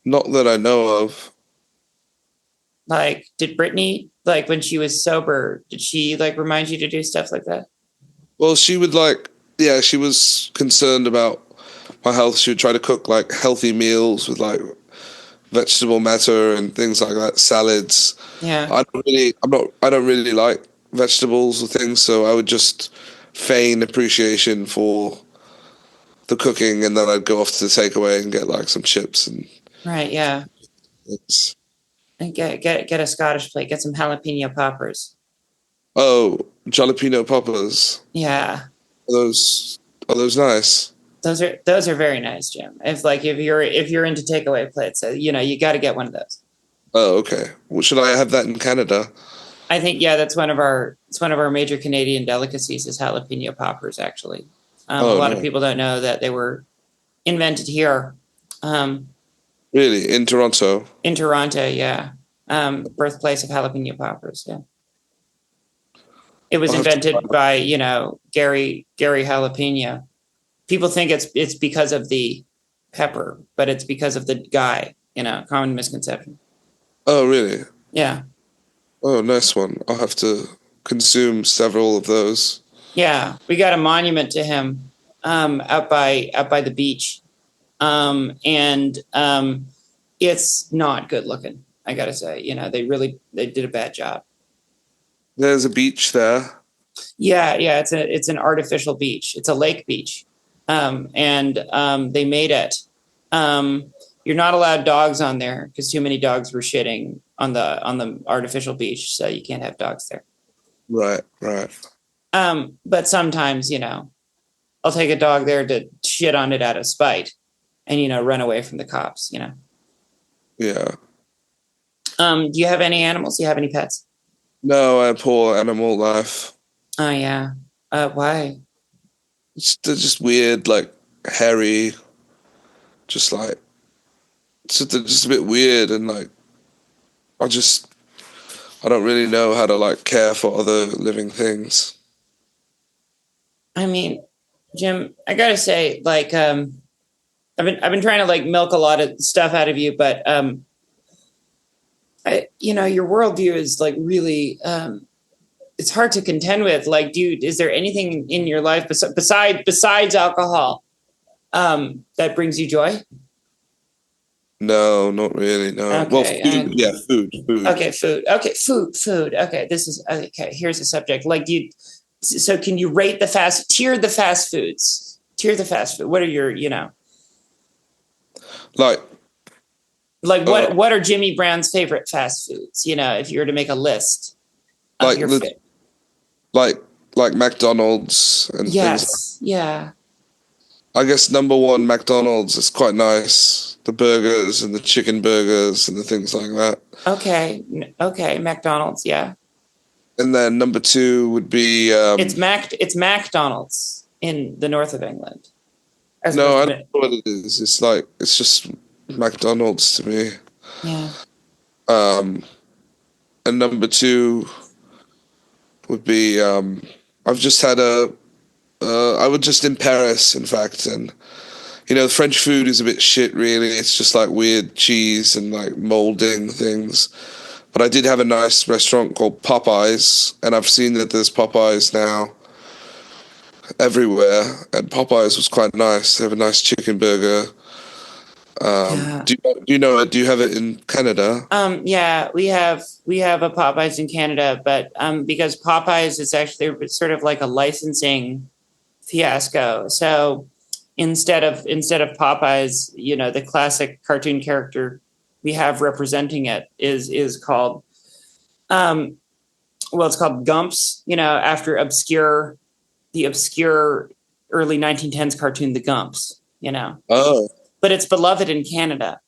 Not that I know of. Like, did Brittany, like when she was sober, did she like remind you to do stuff like that? Well, she would like, yeah, she was concerned about my health. She would try to cook like healthy meals with like vegetable matter and things like that, salads. Yeah. I don't really like vegetables or things, so I would just feign appreciation for the cooking, and then I'd go off to the takeaway and get like some chips and Right. Yeah. things. And get a Scottish plate. Get some jalapeno poppers. Oh, jalapeno poppers. Yeah. Are those nice? Those are very nice, Jim. If you're into takeaway plates, you got to get one of those. Oh, okay. Well, should I have that in Canada? I think yeah, it's one of our major Canadian delicacies is jalapeno poppers. Actually, a Oh lot of no, people don't know that they were invented here, um, really? In Toronto? in Toronto. Yeah, birthplace of jalapeno poppers. Yeah, it was I'll have to try invented by Gary Jalapeno. People think it's because of the pepper, but it's because of the guy. Common misconception. Oh, really? Yeah, Oh, nice one. I'll have to consume several of those. yeah. We got a monument to him out by the beach, and it's not good looking. I gotta say, they did a bad job. There's a beach there. Yeah, yeah. It's an artificial beach. It's a lake beach, and they made it. You're not allowed dogs on there because too many dogs were shitting on the artificial beach, so you can't have dogs there. Right, right. But sometimes, I'll take a dog there to shit on it out of spite, and run away from the cops. Yeah. Do you have any animals? Do you have any pets? No, I have poor animal life. Oh yeah. Why? They're just weird, like hairy, just like they're just a bit weird, and like I just I don't really know how to like care for other living things. I mean, Jim, I gotta say, like, I've been trying to like milk a lot of stuff out of you, but your worldview is like really it's hard to contend with. Like, is there anything in your life besides alcohol that brings you joy? No, not really. No. Well, Okay, food. Yeah, food. okay, food. Okay, food. Okay, this is okay. Here's the subject. Like, so can you rate tier the fast foods? Tier the fast food. What are Like, like uh, what are Jimmy Brown's favorite fast foods? If you were to make a list of like your the like like McDonald's and things. yes, yeah, I guess number one, McDonald's is quite nice. The burgers and the chicken burgers and the things like that. okay, McDonald's, yeah. And then number two would be It's McDonald's in the north of England, as no, opposed I to don't know what it is. It's like it's just McDonald's to me. yeah, Um, and number two would be I've just had I was just in Paris, in fact, and French food is a bit shit, really. It's just like weird cheese and like molding things. But I did have a nice restaurant called Popeyes, and I've seen that there's Popeyes now everywhere, and Popeyes was quite nice. They have a nice chicken burger. yeah. Do you know it? Do you have it in Canada? Yeah, we have a Popeyes in Canada, but because Popeyes is actually sort of like a licensing fiasco. So instead of Popeyes, the classic cartoon character we have representing it is called it's called Gumps, after the obscure early 1910s cartoon The Gumps. Oh, But it's beloved in Canada.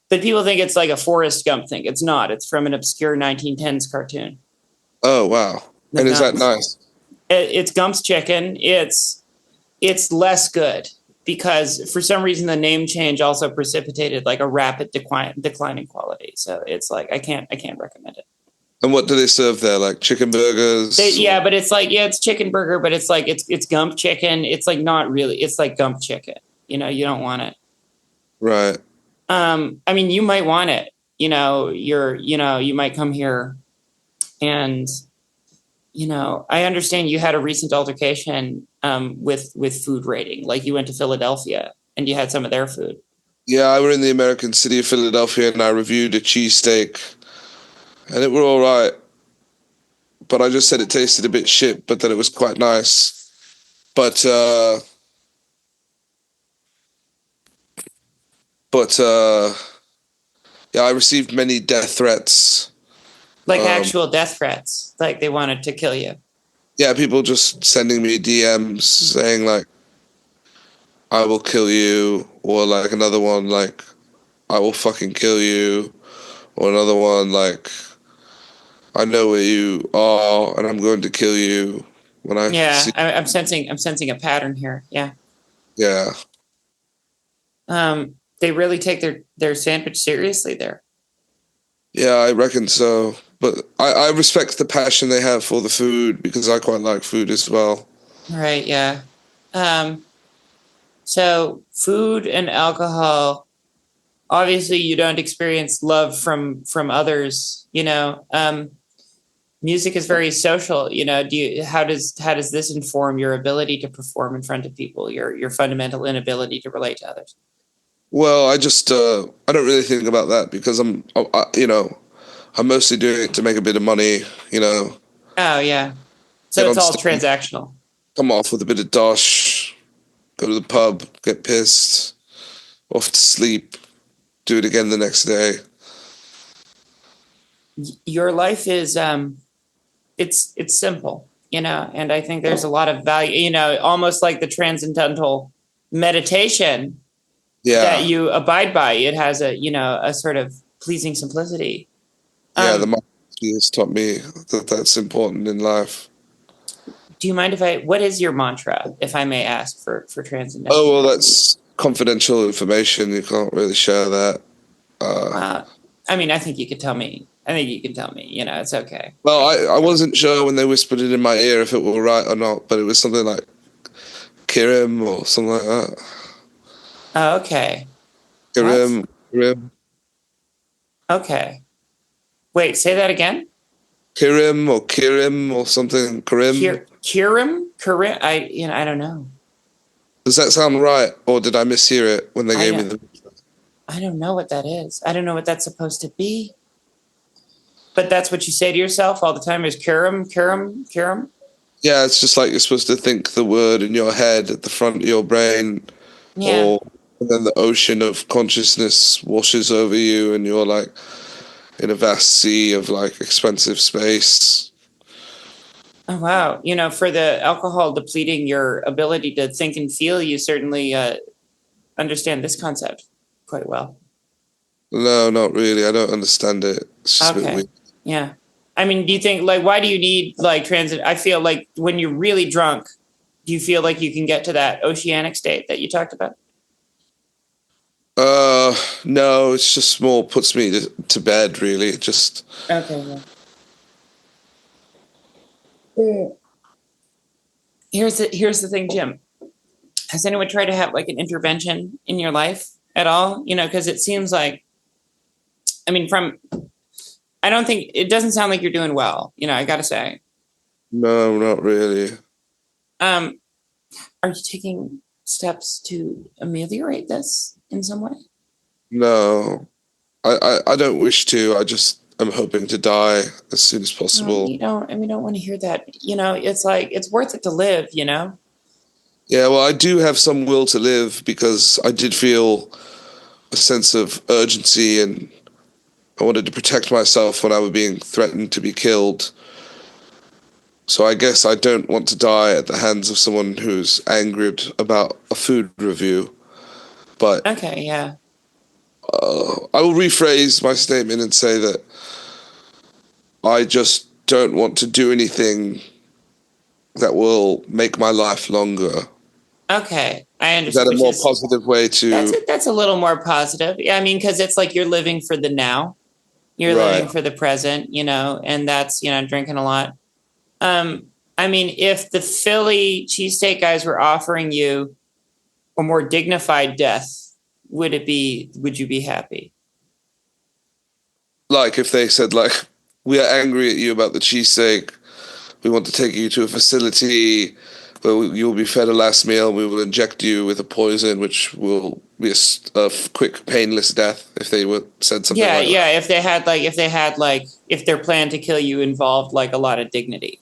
But people think it's like a Forrest Gump thing. It's not. It's from an obscure 1910s cartoon. oh, wow! The And is that Gumps. nice? It's Gump's chicken. It's less good because for some reason the name change also precipitated like a rapid decline in quality. So it's like I can't recommend it. And what do they serve there? Like chicken burgers? Yeah, but it's like it's chicken burger, but it's like it's Gump chicken. It's like not really. It's like Gump chicken. You don't want it. Right. I mean, you might want it. You might come here and I understand you had a recent altercation with food rating. Like you went to Philadelphia and you had some of their food. Yeah, I were in the American city of Philadelphia, and I reviewed a cheesesteak, and it were all right. But I just said it tasted a bit shit, but that it was quite nice. But but yeah, I received many death threats. Like actual death threats. Like they wanted to kill you. Yeah, people just sending me DMs saying like, "I will kill you," or like another one like, "I will fucking kill you," or another one like, "I know where you are, and I'm going to kill you when I Yeah, see." I'm sensing a pattern here. Yeah. Yeah. They really take their sandwich seriously there. Yeah, I reckon so. But I respect the passion they have for the food because I quite like food as well. Right, yeah. So food and alcohol, obviously you don't experience love from others, music is very social, how does this inform your ability to perform in front of people, your fundamental inability to relate to others? Well, I just I don't really think about that because I'm mostly doing it to make a bit of money, Oh yeah. So get it's on all stage, transactional. come off with a bit of dosh, go to the pub, get pissed, off to sleep, do it again the next day. Your life is it's simple, and I think there's a lot of value, almost like the transcendental meditation that Yeah, you abide by. It has a sort of pleasing simplicity. yeah. The Um, marketing has taught me that that's important in life. Do you mind what is your mantra, if I may ask, for transcendental? Oh, well, that's confidential information. You can't really share that. I mean, I think you could tell me. I think you can tell me. It's okay. Well, I wasn't sure when they whispered it in my ear if it were right or not, but it was something like Kirim or something like that. Oh, okay. Kirim, Kirim, Okay. Wait, say that again. Kirim or something. Kirim. Kirim? I don't know. Does that sound right, or did I mishear it when they gave me the? I don't know what that is. I don't know what that's supposed to be. But that's what you say to yourself all the time is Kirim, Kirim, Kirim? Yeah, it's just like you're supposed to think the word in your head at the front of your brain, Yeah. and then the ocean of consciousness washes over you, and you're like in a vast sea of like expensive space. Oh, wow. For the alcohol depleting your ability to think and feel, you certainly understand this concept quite well. No, not really. I don't understand it. It's just a bit Okay. weird. Yeah. I mean, do you think, like, why do you need, like, transit? I feel like when you're really drunk, do you feel like you can get to that oceanic state that you talked about? No, it's just more puts me to bed, really. It just, Okay. Yeah. Here's the thing, Jim. Has anyone tried to have like an intervention in your life at all? Because it seems like, I mean, I don't think it doesn't sound like you're doing well. I got to say. no, not really. Um, are you taking steps to ameliorate this in some way? No, I don't wish to. I'm hoping to die as soon as No, possible. you don't. And we don't want to hear that. It's like it's worth it to live. Yeah, well, I do have some will to live because I did feel a sense of urgency and I wanted to protect myself when I was being threatened to be killed. So I guess I don't want to die at the hands of someone who's angered about a food review. But Okay. Yeah. I will rephrase my statement and say that I just don't want to do anything that will make my life longer. Okay. I Is that understand. a more positive way to? That's a little more positive. Yeah. I mean, because it's like you're living for the now. You're Right. living for the present. And that's drinking a lot. I mean, if the Philly cheesesteak guys were offering you a more dignified death, would you be happy? Like if they said like, we are angry at you about the cheesesteak, we want to take you to a facility where you'll be fed a last meal. We will inject you with a poison, which will be a quick, painless death. If they said something Yeah, like yeah. that. If their plan to kill you involved like a lot of dignity.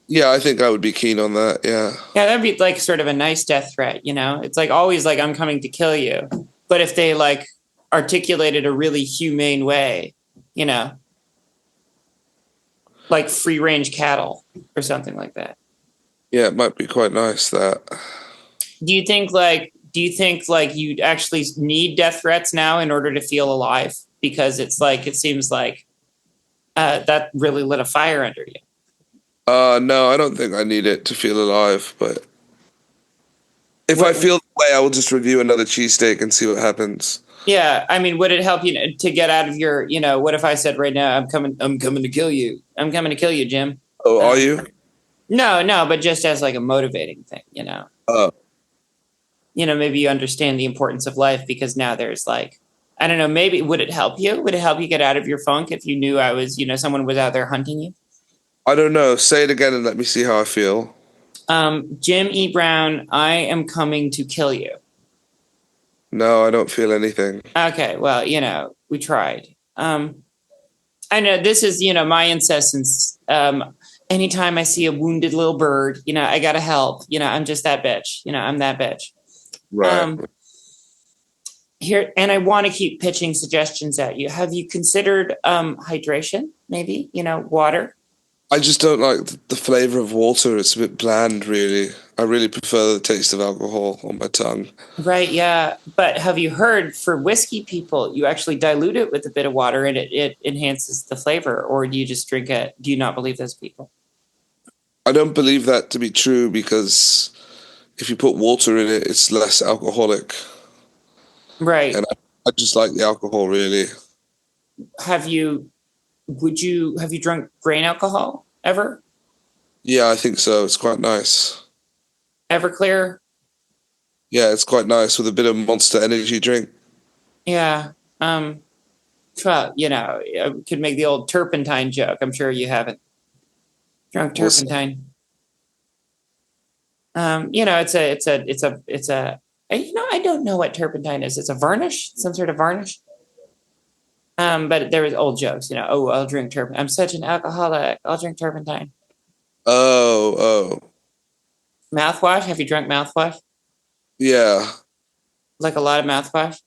Yeah, I think I would be keen on that. Yeah. Yeah, that'd be like sort of a nice death threat. It's like always like I'm coming to kill you, but if they like articulated a really humane way, you know, like free range cattle or something like that. Yeah, it might be quite nice that. Do you think like you actually need death threats now in order to feel alive? Because it seems like that really lit a fire under you. No, I don't think I need it to feel alive, but if I What, feel the way, I will just review another cheesesteak and see what happens. yeah, I mean, would it help you to get out of your, what if I said right now, I'm coming to kill you. I'm coming to kill you, Jim. Oh, are you? No, but just as like a motivating thing, Oh. Maybe you understand the importance of life because now there's like, I don't know, maybe would it help you? Would it help you get out of your funk if you knew someone was out there hunting you? I don't know. Say it again and let me see how I feel. Jim E. Brown, I am coming to kill you. No, I don't feel anything. Okay, well, we tried. I know this is, my incessance. Anytime I see a wounded little bird, I gotta help. I'm just that bitch. I'm that bitch. Right. Here, and I want to keep pitching suggestions at you. Have you considered hydration? Maybe, water. I just don't like the flavor of water. It's a bit bland, really. I really prefer the taste of alcohol on my tongue. Right, yeah. But have you heard for whiskey people, you actually dilute it with a bit of water and it enhances the flavor, or do you just drink it? Do you not believe those people? I don't believe that to be true because if you put water in it, it's less alcoholic, Right. and I just like the alcohol really. Have you have you drunk grain alcohol ever? Yeah, I think so. It's quite nice. Everclear? Yeah, it's quite nice with a bit of Monster Energy drink. Yeah. Um, well, I could make the old turpentine joke. I'm sure you haven't drunk What's turpentine. It's a I don't know what turpentine is. It's a varnish, some sort of varnish. But there was old jokes, oh, I'll drink turpentine. I'm such an alcoholic. I'll drink turpentine. Oh, oh, Mouthwash? Have you drunk mouthwash? yeah, Like a lot of mouthwash?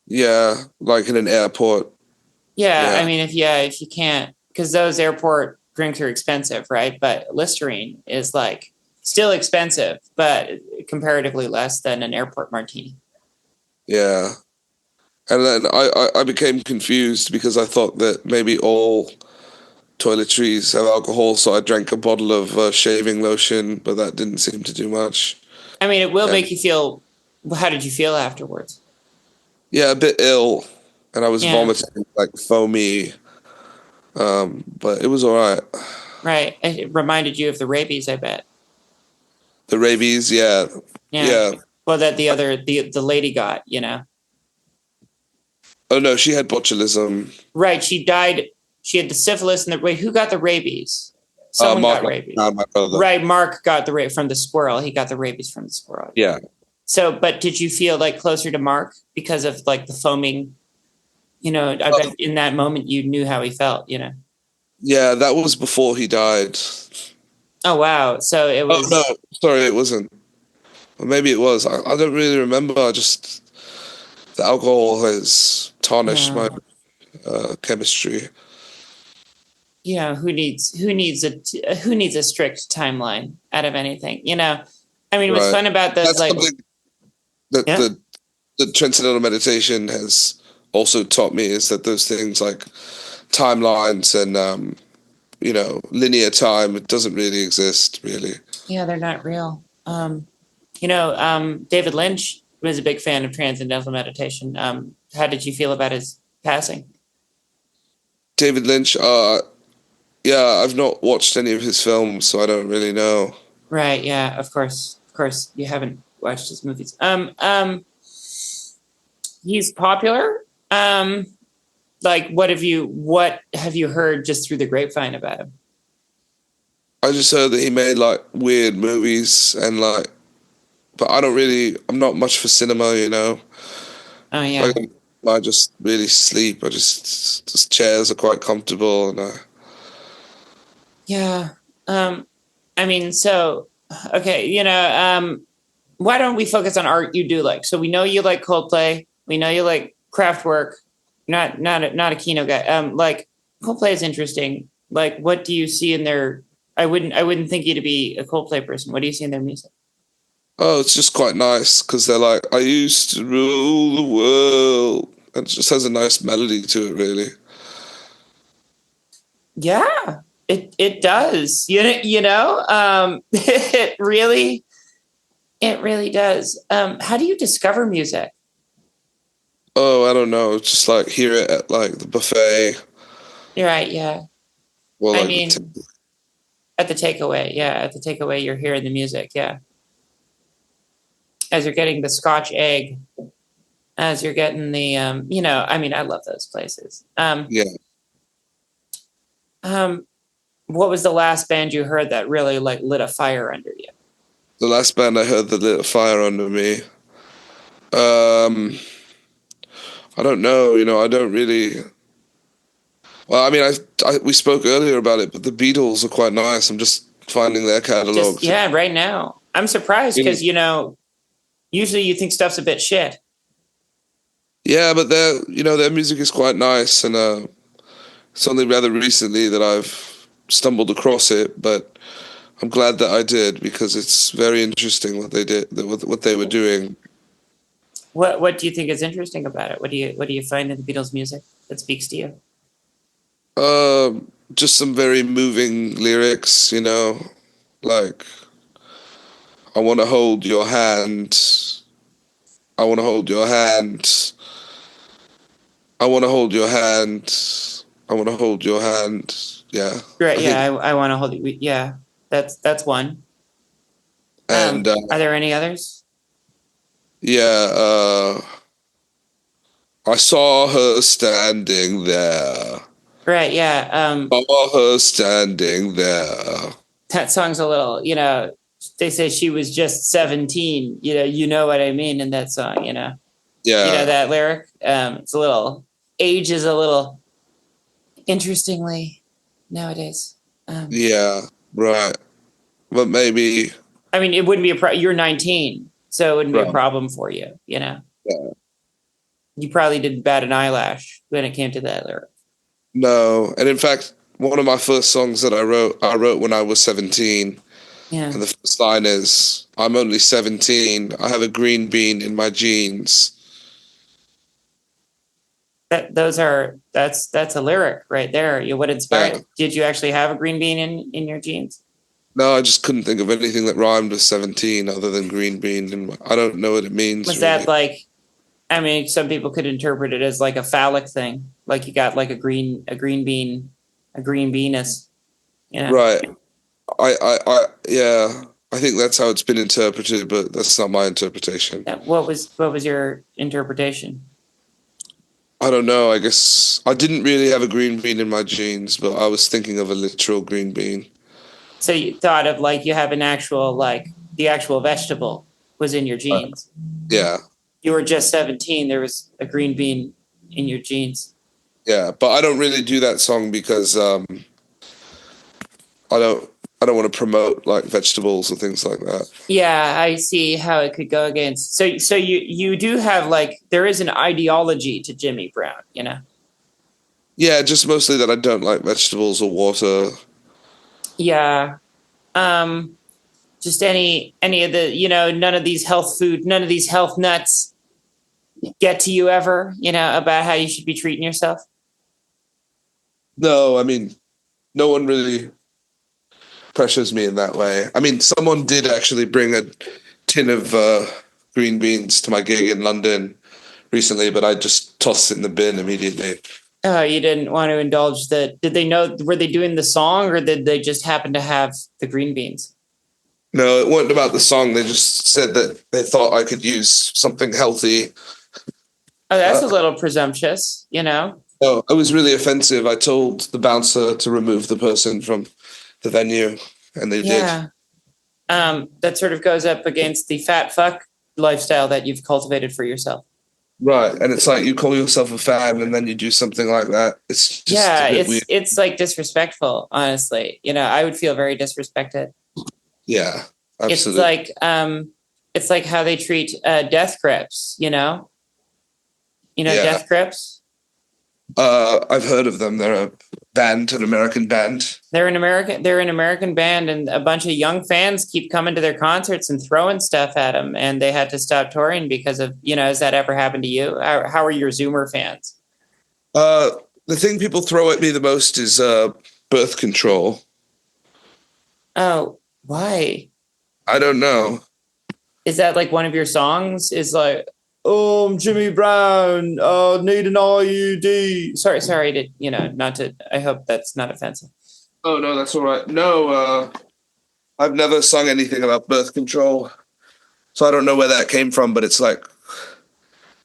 yeah, like in an airport. Yeah, Yeah, I mean, if you can't, because those airport drinks are expensive, right? But Listerine is like still expensive, but comparatively less than an airport martini. yeah. And then I became confused because I thought that maybe all toiletries have alcohol, so I drank a bottle of shaving lotion, but that didn't seem to do much. I mean, it will And make you feel. How did you feel afterwards? yeah, a bit ill, and I was Yeah, vomiting like foamy, but it was all right. right. It reminded you of the rabies, I bet. The rabies, yeah, Yeah. yeah. Well, that the lady got. Oh no, she had botulism. Right. She died. She had the syphilis and wait, who got the rabies? Someone Mark, got rabies. my brother. Right. Mark got the from the squirrel. He got the rabies from the squirrel. Yeah, So, but did you feel like closer to Mark because of like the foaming? I bet in that moment you knew how he felt. yeah. That was before he died. Oh wow. So it Oh no, was. sorry, it wasn't. Or maybe it was. I don't really remember. I just the alcohol has tarnished my Yeah. chemistry. Who needs a strict timeline out of anything? I mean, what's Right. fun about those That's like something that yeah. the transcendental meditation has also taught me is that those things like timelines and linear time, it doesn't really exist really. Yeah, they're not real. David Lynch was a big fan of transcendental meditation. How did you feel about his passing? David Lynch, yeah, I've not watched any of his films, so I don't really know. Right. Yeah. Of course, you haven't watched his movies. He's popular. Like, what have you heard just through the grapevine about him? I just heard that he made like weird movies and like, but I'm not much for cinema. Oh Like, yeah. I just really sleep. Just chairs are quite comfortable, and Yeah. Um, I mean, so okay, why don't we focus on art you do like? So we know you like Coldplay. We know you like Kraftwerk. Not a Kino guy. Like Coldplay is interesting. Like, what do you see in their? I wouldn't think you to be a Coldplay person. What do you see in their music? oh, it's just quite nice because they're like, I used to rule the world. And it just has a nice melody to it, really. Yeah, it does. It really does. How do you discover music? Oh, I don't know, just like hear it at like the buffet You're right. Yeah. or I like mean, at the takeaway. Yeah, at the takeaway, you're hearing the music. Yeah, as you're getting the Scotch egg, as you're getting the. I mean, I love those places. yeah. What was the last band you heard that really like lit a fire under you? The last band I heard that lit a fire under me. Um, I don't know. I don't really. Well, I mean, we spoke earlier about it, but the Beatles are quite nice. I'm just finding their Just catalog. yeah, right now. I'm surprised because usually you think stuff's a bit shit. Yeah, but their music is quite nice, and it's only rather recently that I've stumbled across it. But I'm glad that I did because it's very interesting what they did, what they were doing. What do you think is interesting about it? What do you find in the Beatles music that speaks to you? just some very moving lyrics, you know, like I want to hold your hand. I want to hold your hand. I want to hold your hand. I want to hold your hand. Yeah. Right. I Yeah. think, I want to hold you. Yeah. That's one. and Are there any others? yeah, I saw her standing there. Right. Yeah. Saw her standing there. That song's a little, they say she was just 17, you know what I mean in that song, Yeah, that lyric. It's a little, age is a little interestingly nowadays. yeah, right. But maybe, I mean, it wouldn't be you're 19, so it wouldn't be a right. problem for you, Yeah. You probably didn't bat an eyelash when it came to that lyric. No, and in fact, one of my first songs that I wrote when I was 17. Yeah. And the first line is, I'm only 17. I have a green bean in my jeans. That's a lyric right there. What inspired? Yeah. Did you actually have a green bean in your jeans? No, I just couldn't think of anything that rhymed with 17 other than green bean. And I don't know what it means, Was really. that like, I mean, some people could interpret it as like a phallic thing, like you got like a green bean, a green Venus, Right. Yeah, I think that's how it's been interpreted, but that's not my interpretation. Yeah. What was your interpretation? I don't know. I guess I didn't really have a green bean in my jeans, but I was thinking of a literal green bean. So you thought of like you have an actual like the actual vegetable was in your jeans. Yeah. You were just 17. There was a green bean in your jeans. Yeah, but I don't really do that song because I don't want to promote like vegetables or things like that. Yeah, I see how it could go against. So you do have like there is an ideology to Jimmy Brown, Yeah, just mostly that I don't like vegetables or water. Yeah. Um just any of the, none of these none of these health nuts get to you ever, about how you should be treating yourself. No, I mean, no one really pressures me in that way. I mean, someone did actually bring a tin of green beans to my gig in London recently, but I just tossed it in the bin immediately. Oh, you didn't want to indulge did they know, were they doing the song or did they just happen to have the green beans? No, it wasn't about the song. They just said that they thought I could use something healthy. Oh, that's a little presumptuous, No, it was really offensive. I told the bouncer to remove the person from the venue, and they did. Yeah. That sort of goes up against the fat fuck lifestyle that you've cultivated for yourself. Right, and it's like you call yourself a fan, and then you do something like that. It's just Yeah, a bit weird. it's like disrespectful, honestly. I would feel very disrespected. Yeah, absolutely. It's like how they treat death grips, Yeah. death grips. I've heard of them. They're a band, an American band. They're an American band, and a bunch of young fans keep coming to their concerts and throwing stuff at them, and they had to stop touring because of, has that ever happened to you? How are your Zoomer fans? The thing people throw at me the most is birth control. Oh, why? I don't know. Is that like one of your songs? Is like, oh, I'm Jimmy Brown. Need an IUD. Sorry not to. I hope that's not offensive. Oh no, that's all right. No, I've never sung anything about birth control, so I don't know where that came from. But it's like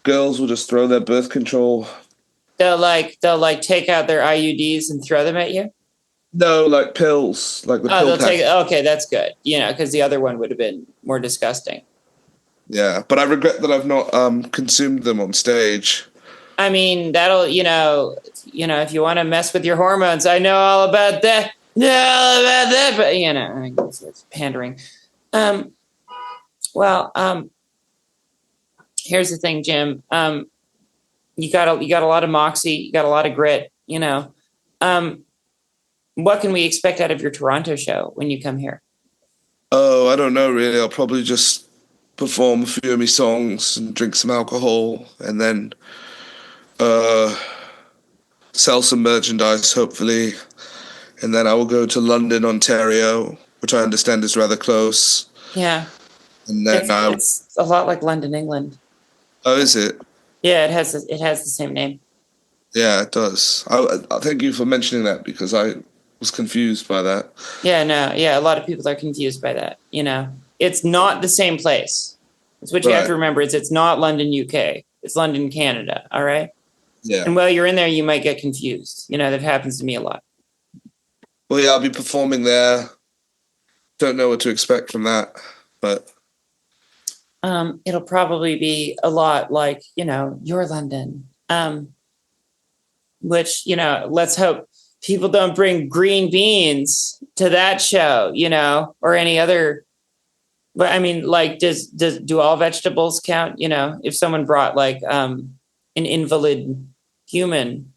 girls will just throw their birth control. They'll take out their IUDs and throw them at you. No, like pills, like the pill They'll pack. take. Okay, that's good. Because the other one would have been more disgusting. Yeah, but I regret that I've not consumed them on stage. I mean, that'll if you want to mess with your hormones, I know all about that. But I guess it's pandering. Well, here's the thing, Jim. You got a lot of moxie, you got a lot of grit. What can we expect out of your Toronto show when you come here? Oh, I don't know really. I'll probably just perform a few of my songs and drink some alcohol, and then sell some merchandise, hopefully, and then I will go to London, Ontario, which I understand is rather close. Yeah. And then It's a lot like London, England. Oh, is it? Yeah, it has the same name. Yeah, it does. I thank you for mentioning that because I was confused by that. Yeah, no, yeah, a lot of people are confused by that. You know, it's not the same place. It's what you have to remember. It's not London, UK. It's London, Canada. All right. Yeah. And while you're in there, you might get confused. You know, that happens to me a lot. Well, yeah, I'll be performing there. Don't know what to expect from that, but it'll probably be a lot like, you know, your London. Which, you know, let's hope people don't bring green beans to that show, you know, or any other. But I mean, like, do all vegetables count? You know, if someone brought like an invalid human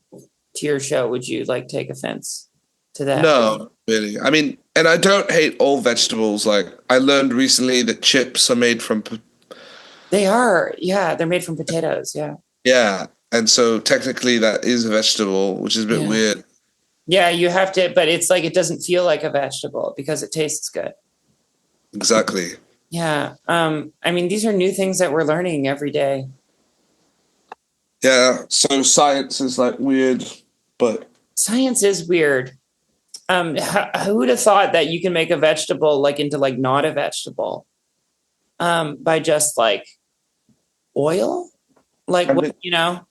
to your show, would you like take offense to that? No, really. I mean, and I don't hate all vegetables. Like, I learned recently that chips are made from. They are, yeah. They're made from potatoes, yeah. Yeah, and so technically that is a vegetable, which is a bit weird. Yeah, you have to, but it's like it doesn't feel like a vegetable because it tastes good. Exactly. Yeah. I mean, these are new things that we're learning every day. Yeah. So science is like weird, but science is weird. Who would have thought that you can make a vegetable like into like not a vegetable by just like oil? Like, what, you know,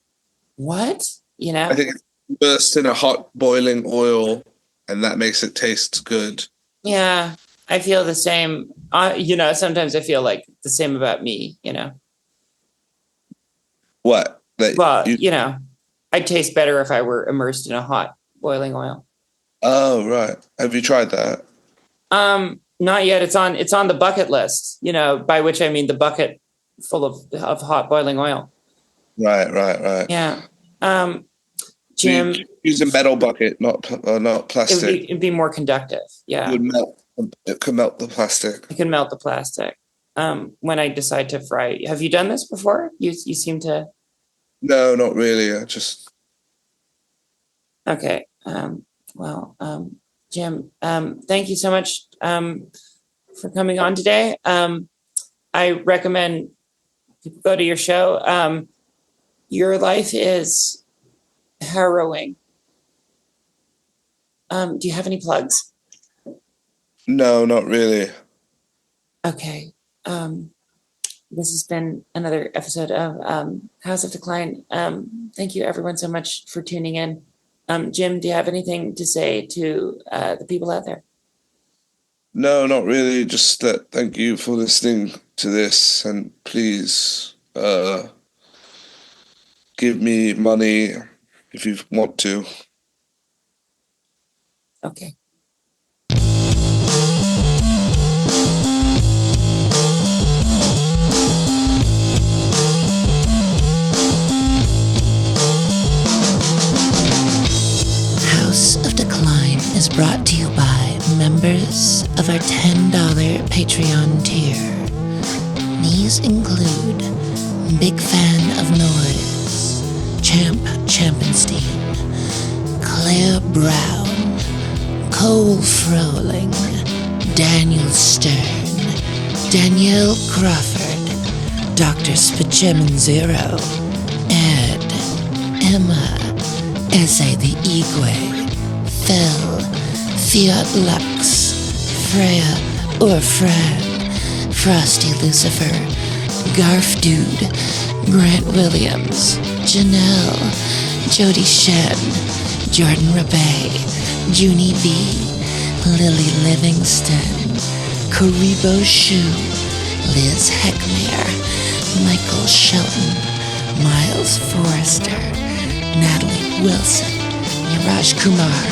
what? You know? I think it's burst in a hot boiling oil and that makes it taste good. Yeah. I feel the same. You know, sometimes I feel like the same about me, you know. What? Well, you know, I'd taste better if I were immersed in a hot boiling oil. Oh, right. Have you tried that? Not yet. It's on the bucket list, you know, by which I mean the bucket full of hot boiling oil. Right. Yeah. Jim, use a metal bucket, not plastic. It'd be more conductive. Yeah. It would melt. It could melt the plastic. It can melt the plastic. When I decide to fry. Have you done this before? You seem to. No, not really. I just. Okay. Well, Jim, thank you so much for coming on today. I recommend people go to your show. Your life is harrowing. Do you have any plugs? No, not really. Okay. This has been another episode of House of Decline. Thank you everyone so much for tuning in. Jim, do you have anything to say to the people out there? No, not really. Just that thank you for listening to this and please give me money if you want to. Okay. House of Decline is brought to you by members of our $10 Patreon tier. These include Big Fan of Noise, Champ Champenstein, Claire Brown, Cole Froling, Daniel Stern, Danielle Crawford, Dr. Spagemin0, Ed, Emma, Eze the Igwe, Phil, Fiat Lux, Freya or Fran, Frosty Lucifer, Garf Dude, Grant Williams, Janelle, Jody Shen, Jordan Rabe, Junie V, Lily Livingston, Karibo Shu, Liz Heckmere, Michael Shelton, Miles Forrester, Natalie Wilson, Niraj Kumar,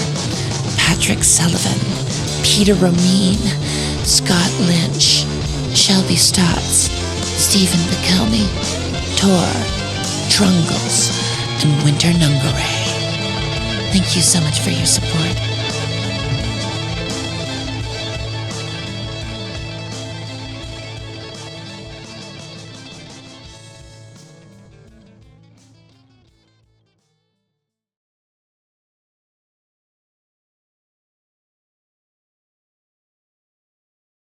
Patrick Sullivan, Peter Romine, Scott Lynch, Shelby Stotts, Stephen McKelney, Tor, Trungles, and Winter Nungaray. Thank you so much for your support.